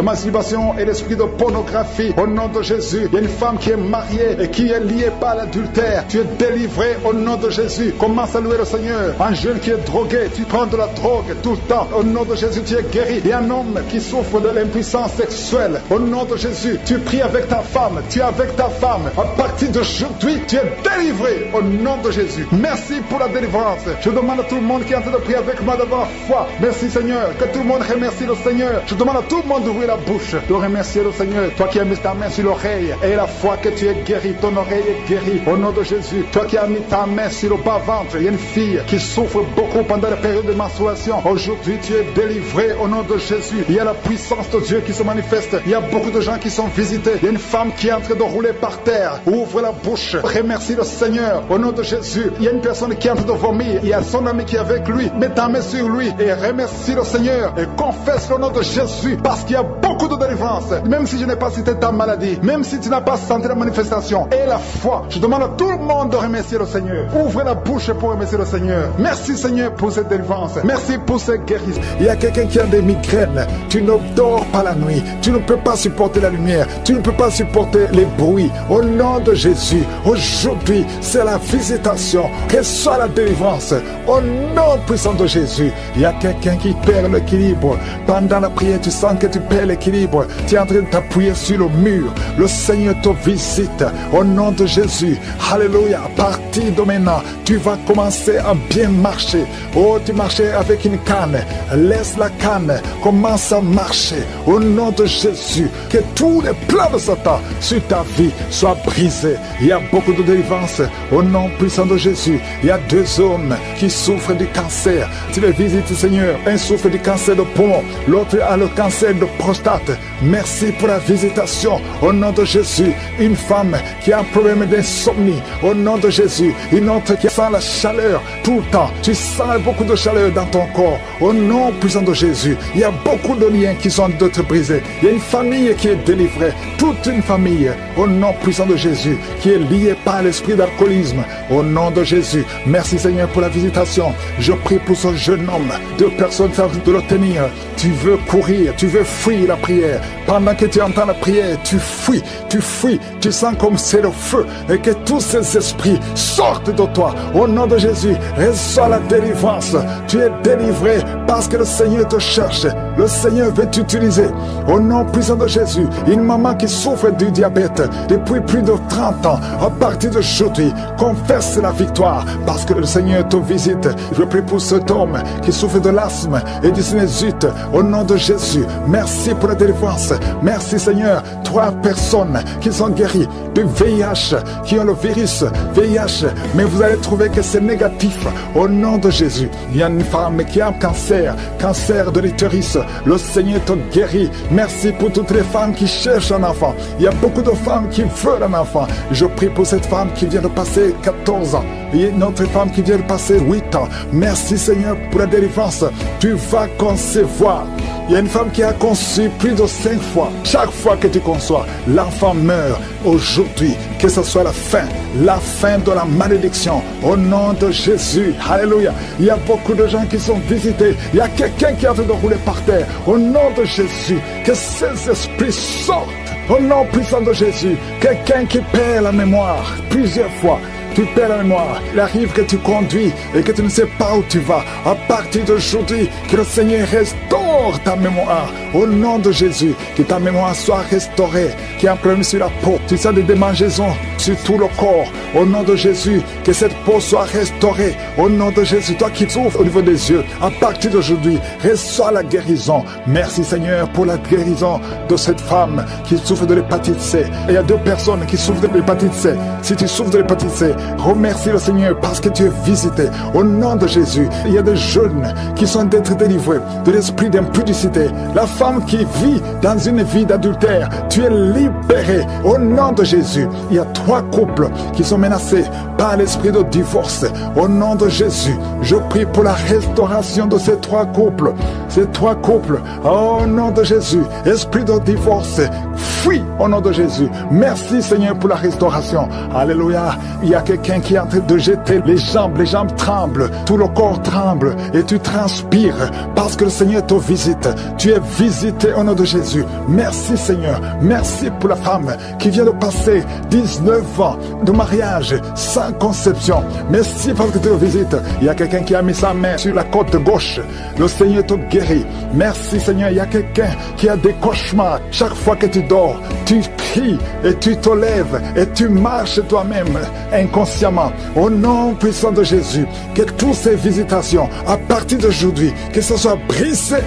[SPEAKER 2] et l'esprit de pornographie. Au nom de Jésus, il y a une femme qui est mariée et qui est liée par l'adultère. Tu es délivré au nom de Jésus. Commence à louer le Seigneur. Un jeune qui est drogué, tu prends de la drogue tout le temps. Au nom de Jésus, tu es guéri. Il y a un homme qui souffre de l'impuissance sexuelle. Au nom de Jésus, tu pries avec ta femme. Tu es avec ta femme. À partir d'aujourd'hui, tu es délivré au nom de Jésus. Merci pour la délivrance. Je demande à tout le monde qui est en train de prier avec moi d'avoir foi. Merci Seigneur. Que tout le monde remercie le Seigneur. Je demande à tout le monde d'ouvrir la bouche, de remercier le Seigneur. Toi qui as mis ta main sur l'oreille, et la foi que tu es guéri, ton oreille est guérie au nom de Jésus. Toi qui as mis ta main sur le bas-ventre, il y a une fille qui souffre beaucoup pendant la période de menstruation. Aujourd'hui, tu es délivré au nom de Jésus. Il y a la puissance de Dieu qui se manifeste. Il y a beaucoup de gens qui sont visités. Il y a une femme qui est en train de rouler par terre. Ouvre la bouche. Remercie le Seigneur au nom de Jésus. Il y a une personne qui est en train de vomir. Il y a son ami qui est avec lui. Mets ta main sur lui et remercie le Seigneur et confesse le nom de Jésus parce qu'il y a beaucoup de délivrance. Même si je n'ai pas cité ta maladie, même si tu n'as pas senti la manifestation et la foi, je demande à tout le monde de remercier le Seigneur. Ouvrez la bouche pour remercier le Seigneur. Merci Seigneur pour cette délivrance. Merci pour cette guérison. Il y a quelqu'un qui a des migraines. Tu ne dors pas la nuit. Tu ne peux pas supporter la lumière. Tu ne peux pas supporter les bruits. Au nom de Jésus, aujourd'hui, c'est la visitation. Quelle soit la délivrance. Au nom puissant de Jésus, il y a quelqu'un qui perd l'équilibre. Pendant la prière, tu sens que tu perds l'équilibre. Tu es en train de t'appuyer sur le mur. Le Seigneur te visite. Au nom de Jésus. Alléluia. À partir de maintenant, tu vas commencer à bien marcher. Oh, tu marchais avec une canne. Laisse la canne. Commence à marcher. Au nom de Jésus. Que tous les plans de Satan sur ta vie soient brisés. Il y a beaucoup de délivrance. Au nom puissant de Jésus. Il y a 2 hommes qui souffrent du cancer. Tu les visites, Seigneur. Un souffre du cancer de poumon. L'autre a le cancer de prostate. Merci pour la visitation. Au nom de Jésus. Une femme qui a un problème d'insomnie. Au nom de Jésus. Une autre qui sent la chaleur tout le temps. Tu sens beaucoup de chaleur dans ton corps. Au nom puissant de Jésus. Il y a beaucoup de liens qui sont d'être brisés. Il y a une famille qui est délivrée. Toute une famille. Au nom puissant de Jésus. Qui est liée par l'esprit d'alcoolisme. Au nom de Jésus. Merci Seigneur pour la visitation. Je prie pour ce jeune homme. 2 personnes savent de le tenir. Tu veux courir. Tu veux fuir la prière. Pendant que tu entends la prière, tu fuis. Tu sens comme c'est le feu. Et que tous ces esprits sortent de toi. Au nom de Jésus, reçois la délivrance. Tu es délivré parce que le Seigneur te cherche. Le Seigneur veut t'utiliser. Au nom puissant de Jésus, une maman qui souffre du diabète depuis plus de 30 ans, à partir d'aujourd'hui, confesse la victoire parce que le Seigneur te visite. Je prie pour cet homme qui souffre de l'asthme et du sinusite. Au nom de Jésus, merci pour la délivrance. Merci Seigneur. 3 personnes qui sont guéries de VIH, qui ont le virus VIH, mais vous allez trouver que c'est négatif. Au nom de Jésus, il y a une femme qui a un cancer de l'utérus. Le Seigneur te guérit. Merci pour toutes les femmes qui cherchent un enfant. Il y a beaucoup de femmes qui veulent un enfant. Je prie pour cette femme qui vient de passer 14 ans. Il y a une autre femme qui vient de passer 8 ans. Merci Seigneur pour la délivrance. Tu vas concevoir. Il y a une femme qui a conçu plus de 5 fois. Chaque fois que tu conçois, l'enfant meurt. Aujourd'hui, que ce soit la fin de la malédiction. Au nom de Jésus, alléluia. Il y a beaucoup de gens qui sont visités. Il y a quelqu'un qui est en train de rouler par terre. Au nom de Jésus, que ces esprits sortent. Au nom puissant de Jésus, quelqu'un qui perd la mémoire plusieurs fois. Tu perds la mémoire. Il arrive que tu conduis et que tu ne sais pas où tu vas. À partir d'aujourd'hui, que le Seigneur restaure ta mémoire. Au nom de Jésus, que ta mémoire soit restaurée. Qu'il y ait un problème sur la peau. Tu sens des démangeaisons sur tout le corps. Au nom de Jésus, que cette peau soit restaurée. Au nom de Jésus, toi qui souffres au niveau des yeux, à partir d'aujourd'hui, reçois la guérison. Merci Seigneur pour la guérison de cette femme qui souffre de l'hépatite C. Et il y a 2 personnes qui souffrent de l'hépatite C. Si tu souffres de l'hépatite C, remercie le Seigneur parce que tu es visité. Au nom de Jésus, il y a des jeunes qui sont d'être délivrés de l'esprit d'impudicité. La femme qui vit dans une vie d'adultère, tu es libéré. Au nom de Jésus, il y a 3 couples qui sont menacés par l'esprit de divorce. Au nom de Jésus, je prie pour la restauration de ces 3 couples. Ces 3 couples, au nom de Jésus, esprit de divorce, fuis au nom de Jésus. Merci Seigneur pour la restauration. Alléluia. Il y a quelqu'un qui est en train de jeter les jambes tremblent, tout le corps tremble et tu transpires parce que le Seigneur te visite. Tu es visité au nom de Jésus. Merci Seigneur. Merci pour la femme qui vient de passer 19 ans de mariage sans conception. Merci parce que tu le visites. Il y a quelqu'un qui a mis sa main sur la côte gauche. Le Seigneur te guérit. Merci Seigneur. Il y a quelqu'un qui a des cauchemars. Chaque fois que tu dors, tu cries et tu te lèves et tu marches toi-même inconsciemment. Au nom puissant de Jésus, que toutes ces visitations, à partir d'aujourd'hui, que ce soit brisé.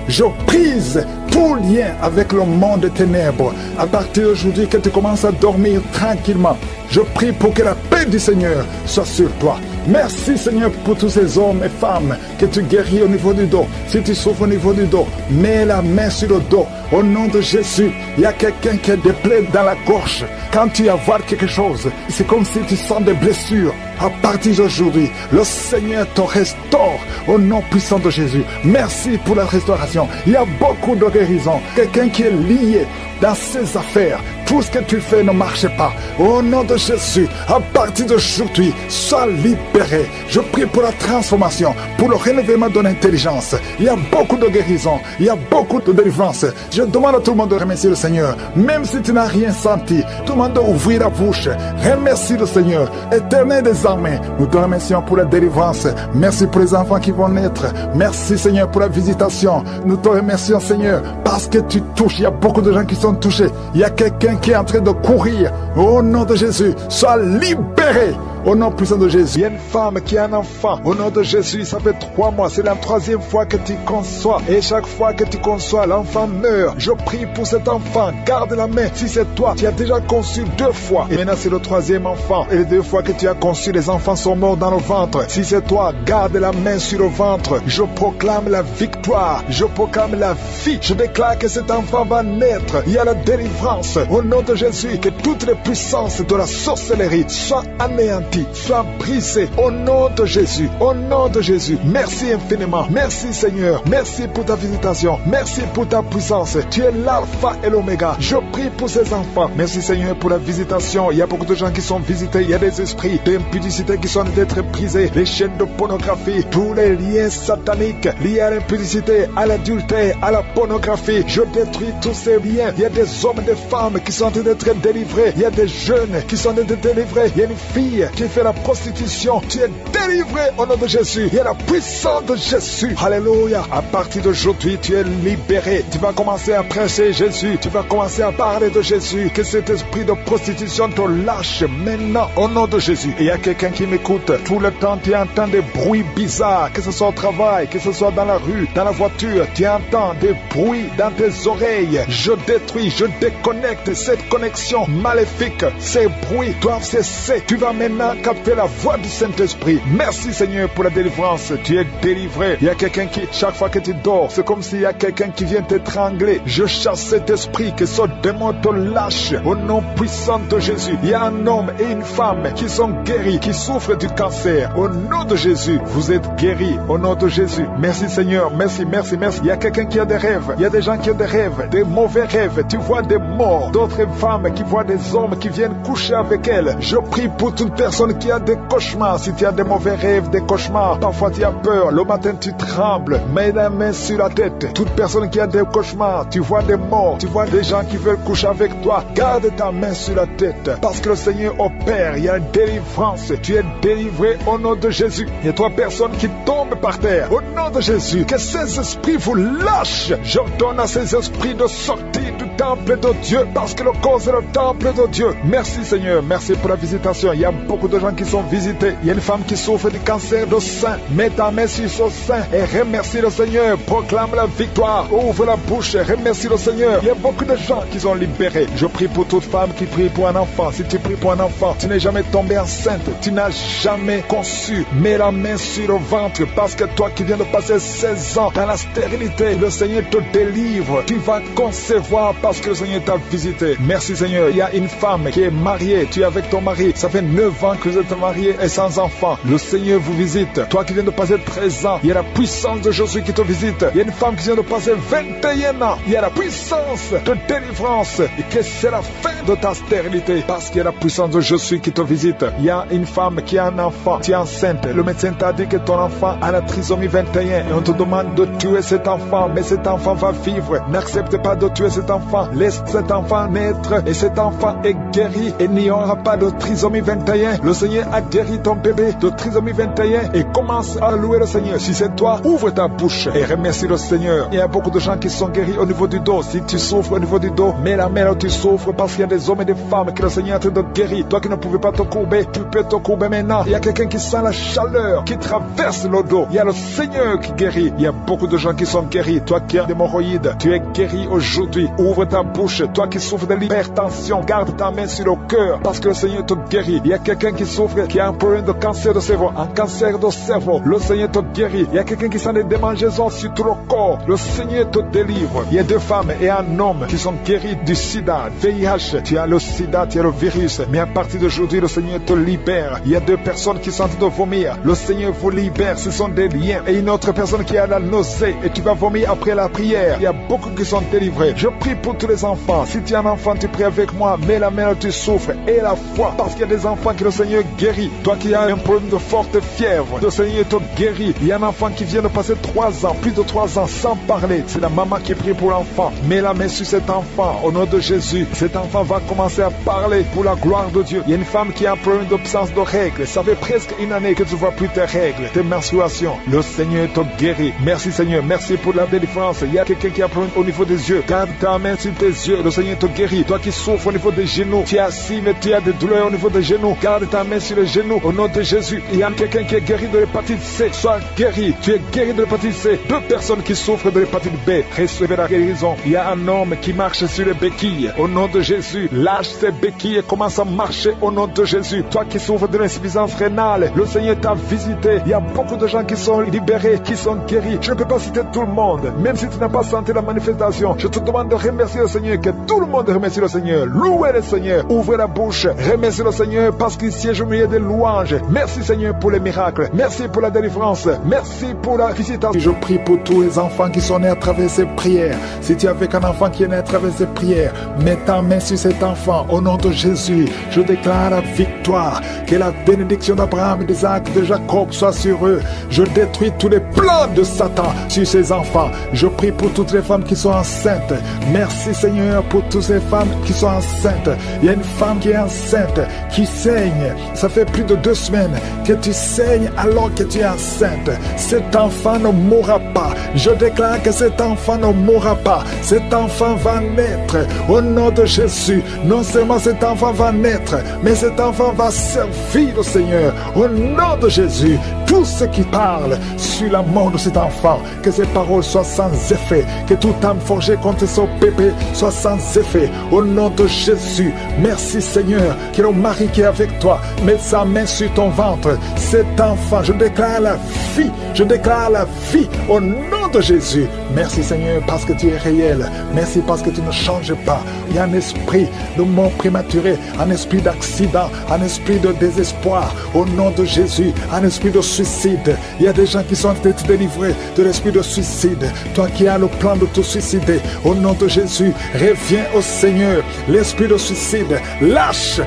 [SPEAKER 2] Je brise tout lien avec le monde des ténèbres. À partir d'aujourd'hui, que tu commences à dormir tranquillement. Je prie pour que la paix du Seigneur soit sur toi. Merci Seigneur pour tous ces hommes et femmes que tu guéris au niveau du dos. Si tu souffres au niveau du dos, mets la main sur le dos. Au nom de Jésus, il y a quelqu'un qui a des plaies dans la gorge. Quand tu avales quelque chose, c'est comme si tu sens des blessures. À partir d'aujourd'hui, le Seigneur te restaure au nom puissant de Jésus. Merci pour la restauration. Il y a beaucoup de guérison. Quelqu'un qui est lié dans ses affaires. Tout ce que tu fais ne marche pas. Au nom de Jésus, à partir d'aujourd'hui, sois libéré. Je prie pour la transformation, pour le renouvellement de l'intelligence. Il y a beaucoup de guérison. Il y a beaucoup de délivrance. Je demande à tout le monde de remercier le Seigneur. Même si tu n'as rien senti, tout le monde doit ouvrir la bouche. Remercie le Seigneur. Éternel des armées, nous te remercions pour la délivrance. Merci pour les enfants qui vont naître. Merci Seigneur pour la visitation. Nous te remercions Seigneur parce que tu touches. Il y a beaucoup de gens qui sont touchés. Il y a quelqu'un qui est en train de courir. Au nom de Jésus, sois libéré. Au nom puissant de Jésus. Il y a une femme qui a un enfant. Au nom de Jésus, ça fait 3 mois. C'est la 3e fois que tu conçois. Et chaque fois que tu conçois, l'enfant meurt. Je prie pour cet enfant. Garde la main. Si c'est toi, tu as déjà conçu 2 fois. Et maintenant, c'est le 3e enfant. Et les 2 fois que tu as conçu, les enfants sont morts dans le ventre. Si c'est toi, garde la main sur le ventre. Je proclame la victoire. Je proclame la vie. Je déclare que cet enfant va naître. Il y a la délivrance. Au nom de Jésus, que toutes les puissances de la sorcellerie soient anéanties. Sois brisé au nom de Jésus. Au nom de Jésus. Merci infiniment. Merci Seigneur. Merci pour ta visitation. Merci pour ta puissance. Tu es l'alpha et l'oméga. Je prie pour ces enfants. Merci Seigneur pour la visitation. Il y a beaucoup de gens qui sont visités. Il y a des esprits d'impudicité qui sont d'être brisés. Les chaînes de pornographie. Tous les liens sataniques liés à l'impudicité, à l'adultère, à la pornographie. Je détruis tous ces liens. Il y a des hommes et des femmes qui sont d'être délivrés. Il y a des jeunes qui sont d'être délivrés. Il y a une fille qui fait la prostitution, tu es délivré au nom de Jésus. Il y a la puissance de Jésus. Alléluia. À partir d'aujourd'hui, tu es libéré. Tu vas commencer à prêcher Jésus. Tu vas commencer à parler de Jésus. Que cet esprit de prostitution te lâche maintenant au nom de Jésus. Et il y a quelqu'un qui m'écoute. Tout le temps, tu entends des bruits bizarres. Que ce soit au travail, que ce soit dans la rue, dans la voiture. Tu entends des bruits dans tes oreilles. Je détruis, je déconnecte cette connexion maléfique. Ces bruits doivent cesser. Tu vas maintenant a capté la voix du Saint-Esprit. Merci Seigneur pour la délivrance. Tu es délivré. Il y a quelqu'un qui, chaque fois que tu dors, c'est comme s'il y a quelqu'un qui vient t'étrangler. Je chasse cet esprit, que ce démon te lâche au nom puissant de Jésus. Il y a un homme et une femme qui sont guéris, qui souffrent du cancer. Au nom de Jésus, vous êtes guéris. Au nom de Jésus. Merci Seigneur. Merci, merci, merci. Il y a quelqu'un qui a des rêves. Il y a des gens qui ont des rêves, des mauvais rêves. Tu vois des morts. D'autres femmes qui voient des hommes qui viennent coucher avec elles. Je prie pour toute personne qui a des cauchemars. Si tu as des mauvais rêves, des cauchemars, parfois tu as peur. Le matin tu trembles. Mets la main sur la tête. Toute personne qui a des cauchemars, tu vois des morts, tu vois des gens qui veulent coucher avec toi. Garde ta main sur la tête. Parce que le Seigneur opère. Il y a une délivrance. Tu es délivré au nom de Jésus. Il y a 3 personnes qui tombent par terre. Au nom de Jésus. Que ces esprits vous lâchent. J'ordonne à ces esprits de sortir du temple de Dieu. Parce que le corps est le temple de Dieu. Merci Seigneur. Merci pour la visitation. Il y a beaucoup de gens qui sont visités. Il y a une femme qui souffre du cancer de sein. Mets ta main sur son sein et remercie le Seigneur. Proclame la victoire. Ouvre la bouche et remercie le Seigneur. Il y a beaucoup de gens qui sont libérés. Je prie pour toute femme qui prie pour un enfant. Si tu pries pour un enfant, tu n'es jamais tombé enceinte. Tu n'as jamais conçu. Mets la main sur le ventre. Parce que toi qui viens de passer 16 ans dans la stérilité, le Seigneur te délivre. Tu vas concevoir parce que le Seigneur t'a visité. Merci Seigneur. Il y a une femme qui est mariée. Tu es avec ton mari. Ça fait 9 ans que vous êtes mariés et sans enfant. Le Seigneur vous visite. Toi qui viens de passer 13 ans, il y a la puissance de Jésus qui te visite. Il y a une femme qui vient de passer 21 ans. Il y a la puissance de délivrance. Et que c'est la fin de ta stérilité. Parce qu'il y a la puissance de Jésus qui te visite. Il y a une femme qui a un enfant. Tu es enceinte. Le médecin t'a dit que ton enfant a la trisomie 21. Et on te demande de tuer cet enfant. Mais cet enfant va vivre. N'accepte pas de tuer cet enfant. Laisse cet enfant naître. Et cet enfant est guéri. Et il n'y aura pas de trisomie 21. Le Seigneur a guéri ton bébé de trisomie 21. Et commence à louer le Seigneur. Si c'est toi, ouvre ta bouche et remercie le Seigneur. Il y a beaucoup de gens qui sont guéris au niveau du dos. Si tu souffres au niveau du dos, mets la main là où tu souffres parce qu'il y a des hommes et des femmes que le Seigneur est en train de guérir. Toi qui ne pouvais pas te courber, tu peux te courber maintenant. Il y a quelqu'un qui sent la chaleur, qui traverse le dos. Il y a le Seigneur qui guérit. Il y a beaucoup de gens qui sont guéris. Toi qui as des hémorroïdes, tu es guéri aujourd'hui. Ouvre ta bouche. Toi qui souffres de l'hypertension, garde ta main sur le cœur parce que le Seigneur te guérit. Il y a quelqu'un qui souffre, qui a un problème de cancer de cerveau, un cancer de cerveau. Le Seigneur te guérit. Il y a quelqu'un qui sent des démangeaisons sur tout le corps. Le Seigneur te délivre. Il y a 2 femmes et un homme qui sont guéris du sida, VIH. Tu as le sida, tu as le virus. Mais à partir d'aujourd'hui, le Seigneur te libère. Il y a 2 personnes qui sont en train de vomir. Le Seigneur vous libère. Ce sont des liens. Et une autre personne qui a la nausée et tu vas vomir après la prière. Il y a beaucoup qui sont délivrés. Je prie pour tous les enfants. Si tu es un enfant, tu pries avec moi. Mets la main où tu souffres et la foi. Parce qu'il y a des enfants que le Seigneur guérit. Toi qui as un problème de forte fièvre, le Seigneur te guérit. Il y a un enfant qui vient de passer 3 ans, plus de 3 ans sans parler. C'est la maman qui prie pour l'enfant. Mets la main sur cet enfant au nom de Jésus. Cet enfant va commencer à parler pour la gloire de Dieu. Il y a une femme qui a un problème d'absence de règles. Ça fait presque 1 année que tu ne vois plus tes règles, tes menstruations. Le Seigneur te guérit. Merci Seigneur. Merci pour la délivrance. Il y a quelqu'un qui a un problème au niveau des yeux. Garde ta main sur tes yeux. Le Seigneur te guérit. Toi qui souffres au niveau des genoux, tu es assis mais tu as des douleurs au niveau des genoux. Garde ta main sur les genoux au nom de Jésus. Il y a quelqu'un qui est guéri de l'hépatite C. Sois guéri. Tu es guéri de l'hépatite C. 2 personnes qui souffrent de l'hépatite B. Recevez la guérison. Il y a un homme qui marche sur les béquilles. Au nom de Jésus. Lâche ces béquilles et commence à marcher au nom de Jésus. Toi qui souffres de l'insuffisance rénale, le Seigneur t'a visité. Il y a beaucoup de gens qui sont libérés, qui sont guéris. Je ne peux pas citer tout le monde. Même si tu n'as pas senti la manifestation, je te demande de remercier le Seigneur. Que tout le monde remercie le Seigneur. Louez le Seigneur. Ouvrez la bouche. Remerciez le Seigneur parce qu'il siège au milieu des louanges. Merci Seigneur pour les miracles. Merci pour la délivrance. Merci pour la visitation. Je prie pour tous les enfants qui sont nés à travers ces prières. Si tu es avec un enfant qui est né à travers ces prières, mets ta main sur cet enfant. Au nom de Jésus, je déclare la victoire. Que la bénédiction d'Abraham, d'Isaac, de Jacob soit sur eux. Je détruis tous les plans de Satan sur ces enfants. Je prie pour toutes les femmes qui sont enceintes. Merci Seigneur pour toutes ces femmes qui sont enceintes. Il y a une femme qui est enceinte, qui saigne. Ça fait plus de 2 semaines que tu saignes alors que tu es enceinte. Cet enfant ne mourra pas. Je déclare que cet enfant ne mourra pas. Cet enfant va naître au nom de Jésus. Non seulement cet enfant va naître, mais cet enfant va servir le Seigneur au nom de Jésus. Tous ceux qui parlent sur la mort de cet enfant, que ces paroles soient sans effet, que toute âme forgée contre son bébé effet soit sans effet. Au nom de Jésus, merci Seigneur, qu'il y a un mari qui est avec toi. Mets sa main sur ton ventre. Cet enfant, je déclare la vie. Je déclare la vie au nom de Jésus. Merci Seigneur parce que tu es réel. Merci parce que tu ne changes pas. Il y a un esprit de mort prématuré, un esprit d'accident, un esprit de désespoir. Au nom de Jésus, un esprit de suicide. Il y a des gens qui sont délivrés de l'esprit de suicide. Toi qui as le plan de te suicider, au nom de Jésus, reviens au Seigneur. L'esprit de suicide, lâche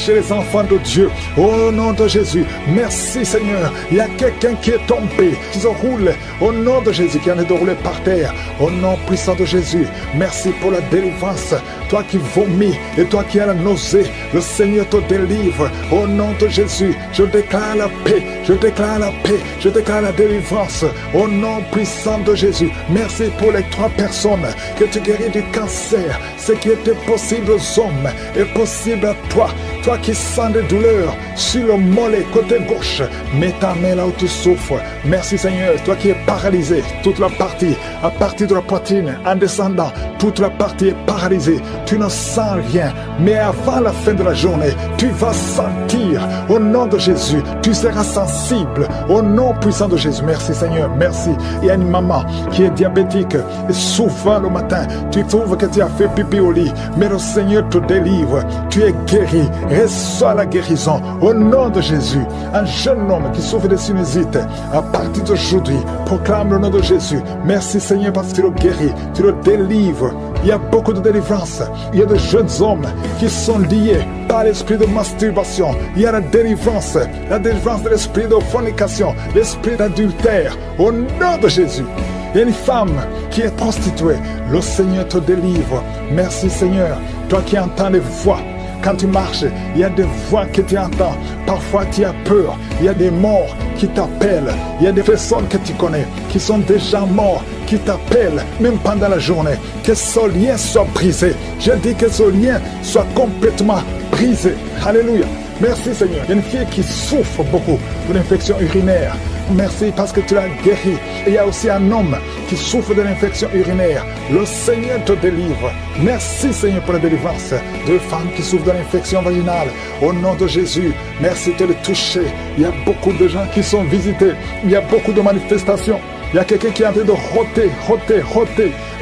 [SPEAKER 2] les enfants de Dieu. Au nom de Jésus, merci Seigneur. Il y a quelqu'un qui est tombé, qui se roule. Au nom de Jésus, qui en est de rouler par terre. Au nom puissant de Jésus, merci pour la délivrance. Toi qui vomis et toi qui as la nausée, le Seigneur te délivre. Au nom de Jésus, je déclare la paix, je déclare la paix, je déclare la délivrance. Au nom puissant de Jésus, merci pour les 3 personnes que tu guéris du cancer. Ce qui était possible aux hommes est possible à toi. Toi qui sens des douleurs sur le mollet côté gauche, mets ta main là où tu souffres. Merci Seigneur, toi qui es paralysé, toute la partie, à partir de la poitrine, en descendant, toute la partie est paralysée. Tu ne sens rien, mais avant la fin de la journée, tu vas sentir. Au nom de Jésus, tu seras sensible. Au nom puissant de Jésus, merci Seigneur, merci. Il y a une maman qui est diabétique et souvent le matin, tu trouves que tu as fait pipi au lit, mais le Seigneur te délivre. Tu es guéri. Reçois la guérison au nom de Jésus. Un jeune homme qui souffre de sinusite, à partir d'aujourd'hui, proclame le nom de Jésus. Merci Seigneur parce que tu le guéris, tu le délivres. Il y a beaucoup de délivrance. Il y a de jeunes hommes qui sont liés par l'esprit de masturbation. Il y a la délivrance de l'esprit de fornication, l'esprit d'adultère. Au nom de Jésus. Il y a une femme qui est prostituée. Le Seigneur te délivre. Merci Seigneur. Toi qui entends les voix. Quand tu marches, il y a des voix que tu entends. Parfois, tu as peur. Il y a des morts qui t'appellent. Il y a des personnes que tu connais qui sont déjà morts, qui t'appellent, même pendant la journée. Que ce lien soit brisé. Je dis que ce lien soit complètement brisé. Alléluia. Merci Seigneur. Il y a une fille qui souffre beaucoup de l'infection urinaire. Merci parce que tu l'as guéri. Et il y a aussi un homme qui souffre de l'infection urinaire. Le Seigneur te délivre. Merci Seigneur pour la délivrance. 2 femmes qui souffrent de l'infection vaginale. Au nom de Jésus, merci de les toucher. Il y a beaucoup de gens qui sont visités. Il y a beaucoup de manifestations. Il y a quelqu'un qui est en train de roter.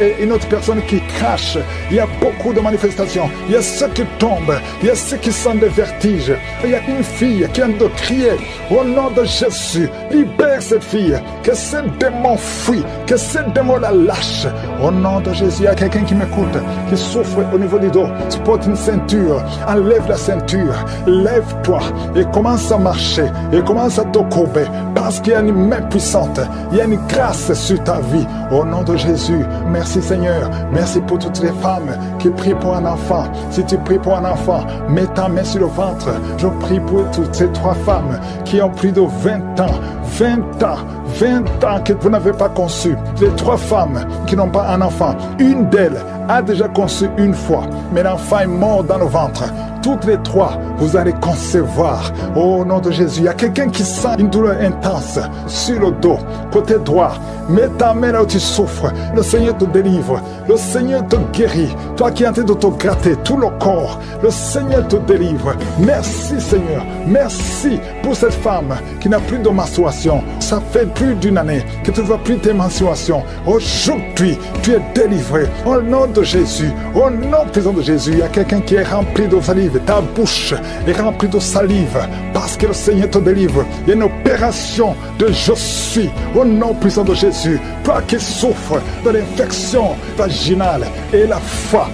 [SPEAKER 2] Et une autre personne qui crache. Il y a beaucoup de manifestations. Il y a ceux qui tombent. Il y a ceux qui sentent des vertiges. Il y a une fille qui est en train de crier. Au nom de Jésus, libère cette fille. Que ce démon fuit. Que ce démon la lâche. Au nom de Jésus, il y a quelqu'un qui m'écoute, qui souffre au niveau du dos. Tu portes une ceinture. Enlève la ceinture. Lève-toi et commence à marcher. Et commence à te courber. Parce qu'il y a une main puissante. Il y a une grâce sur ta vie. Au nom de Jésus, merci Seigneur. Merci pour toutes les femmes qui prient pour un enfant. Si tu pries pour un enfant, mets ta main sur le ventre. Je prie pour toutes ces 3 femmes qui ont plus de 20 ans. 20 ans que vous n'avez pas conçu. Les 3 femmes qui n'ont pas un enfant. Une d'elles a déjà conçu une fois, mais l'enfant est mort dans le ventre. Toutes les 3, vous allez concevoir. Au nom de Jésus, il y a quelqu'un qui sent une douleur intense sur le dos, côté droit. Mets ta main là où tu souffres. Le Seigneur te délivre. Le Seigneur te guérit. Toi qui es en train de te gratter tout le corps, le Seigneur te délivre. Merci Seigneur. Merci pour cette femme qui n'a plus de menstruation. Ça fait plus d'une année que tu ne vois plus tes menstruations. Aujourd'hui, tu es délivré. Au nom de Jésus, au nom puissant de Jésus, il y a quelqu'un qui est rempli de salive. Ta bouche est remplie de salive parce que le Seigneur te délivre. Il y a une opération de je suis au nom puissant de Jésus. Toi qui souffres de l'infection vaginale et la foi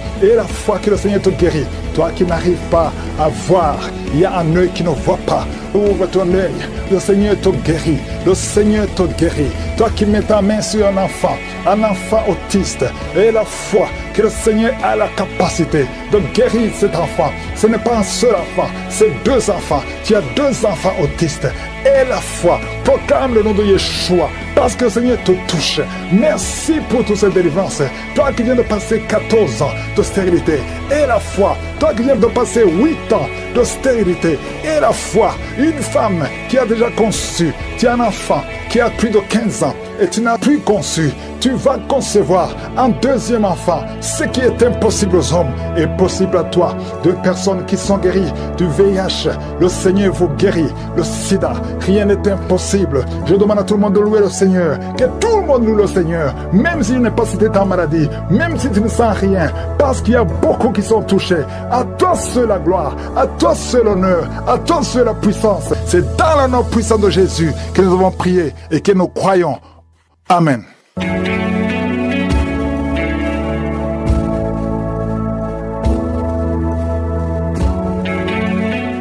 [SPEAKER 2] que le Seigneur te guérit. Toi qui n'arrives pas à voir, il y a un œil qui ne voit pas. Ouvre ton œil, le Seigneur te guérit. Le Seigneur te guérit. Toi qui mets ta main sur un enfant autiste, et la foi que le Seigneur a la capacité de guérir cet enfant. Ce n'est pas un seul enfant, c'est 2 enfants. Tu as 2 enfants autistes. Et la foi, proclame le nom de Yeshua, parce que le Seigneur te touche. Merci pour toutes ces délivrances. Toi qui viens de passer 14 ans de stérilité, et la foi. Toi qui viens de passer 8 ans de stérilité, et la foi. Une femme qui a déjà conçu, tu as un enfant qui a plus de 15 ans, et tu n'as plus conçu. Tu vas concevoir un deuxième enfant. Ce qui est impossible aux hommes est possible à toi. 2 personnes qui sont guéries du VIH, le Seigneur vous guérit. Le sida, rien n'est impossible. Je demande à tout le monde de louer le Seigneur. Que tout le monde loue le Seigneur. Même si tu n'es pas cité en maladie, même si tu ne sens rien, parce qu'il y a beaucoup qui sont touchés. À toi seul la gloire, à toi seul l'honneur, à toi seul la puissance. C'est dans le nom puissant de Jésus que nous avons prié et que nous croyons. Amen.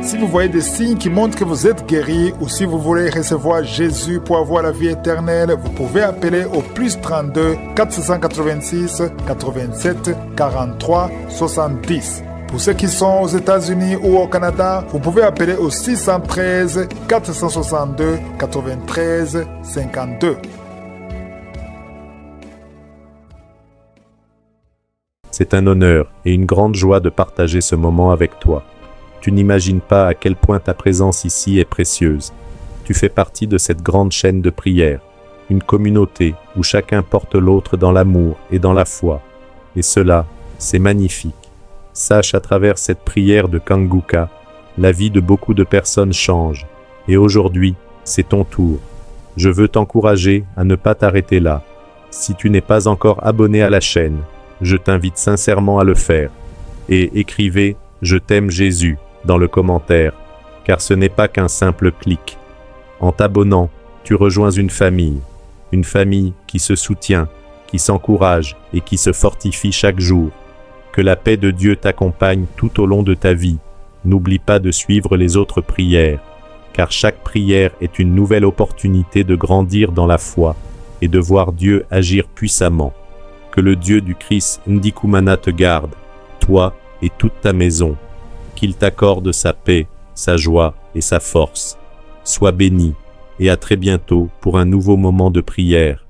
[SPEAKER 2] Si vous voyez des signes qui montrent que vous êtes guéri ou si vous voulez recevoir Jésus pour avoir la vie éternelle, vous pouvez appeler au +32 486 87 43 70. Pour ceux qui sont aux États-Unis ou au Canada, vous pouvez appeler au 613 462 93 52.
[SPEAKER 3] C'est un honneur et une grande joie de partager ce moment avec toi. Tu n'imagines pas à quel point ta présence ici est précieuse. Tu fais partie de cette grande chaîne de prière, une communauté où chacun porte l'autre dans l'amour et dans la foi. Et cela, c'est magnifique. Sache à travers cette prière de Kanguka, la vie de beaucoup de personnes change. Et aujourd'hui, c'est ton tour. Je veux t'encourager à ne pas t'arrêter là. Si tu n'es pas encore abonné à la chaîne, je t'invite sincèrement à le faire. Et écrivez « Je t'aime Jésus » dans le commentaire, car ce n'est pas qu'un simple clic. En t'abonnant, tu rejoins une famille qui se soutient, qui s'encourage et qui se fortifie chaque jour. Que la paix de Dieu t'accompagne tout au long de ta vie. N'oublie pas de suivre les autres prières, car chaque prière est une nouvelle opportunité de grandir dans la foi et de voir Dieu agir puissamment. Que le Dieu du Christ Ndikumana te garde, toi et toute ta maison. Qu'il t'accorde sa paix, sa joie et sa force. Sois béni et à très bientôt pour un nouveau moment de prière.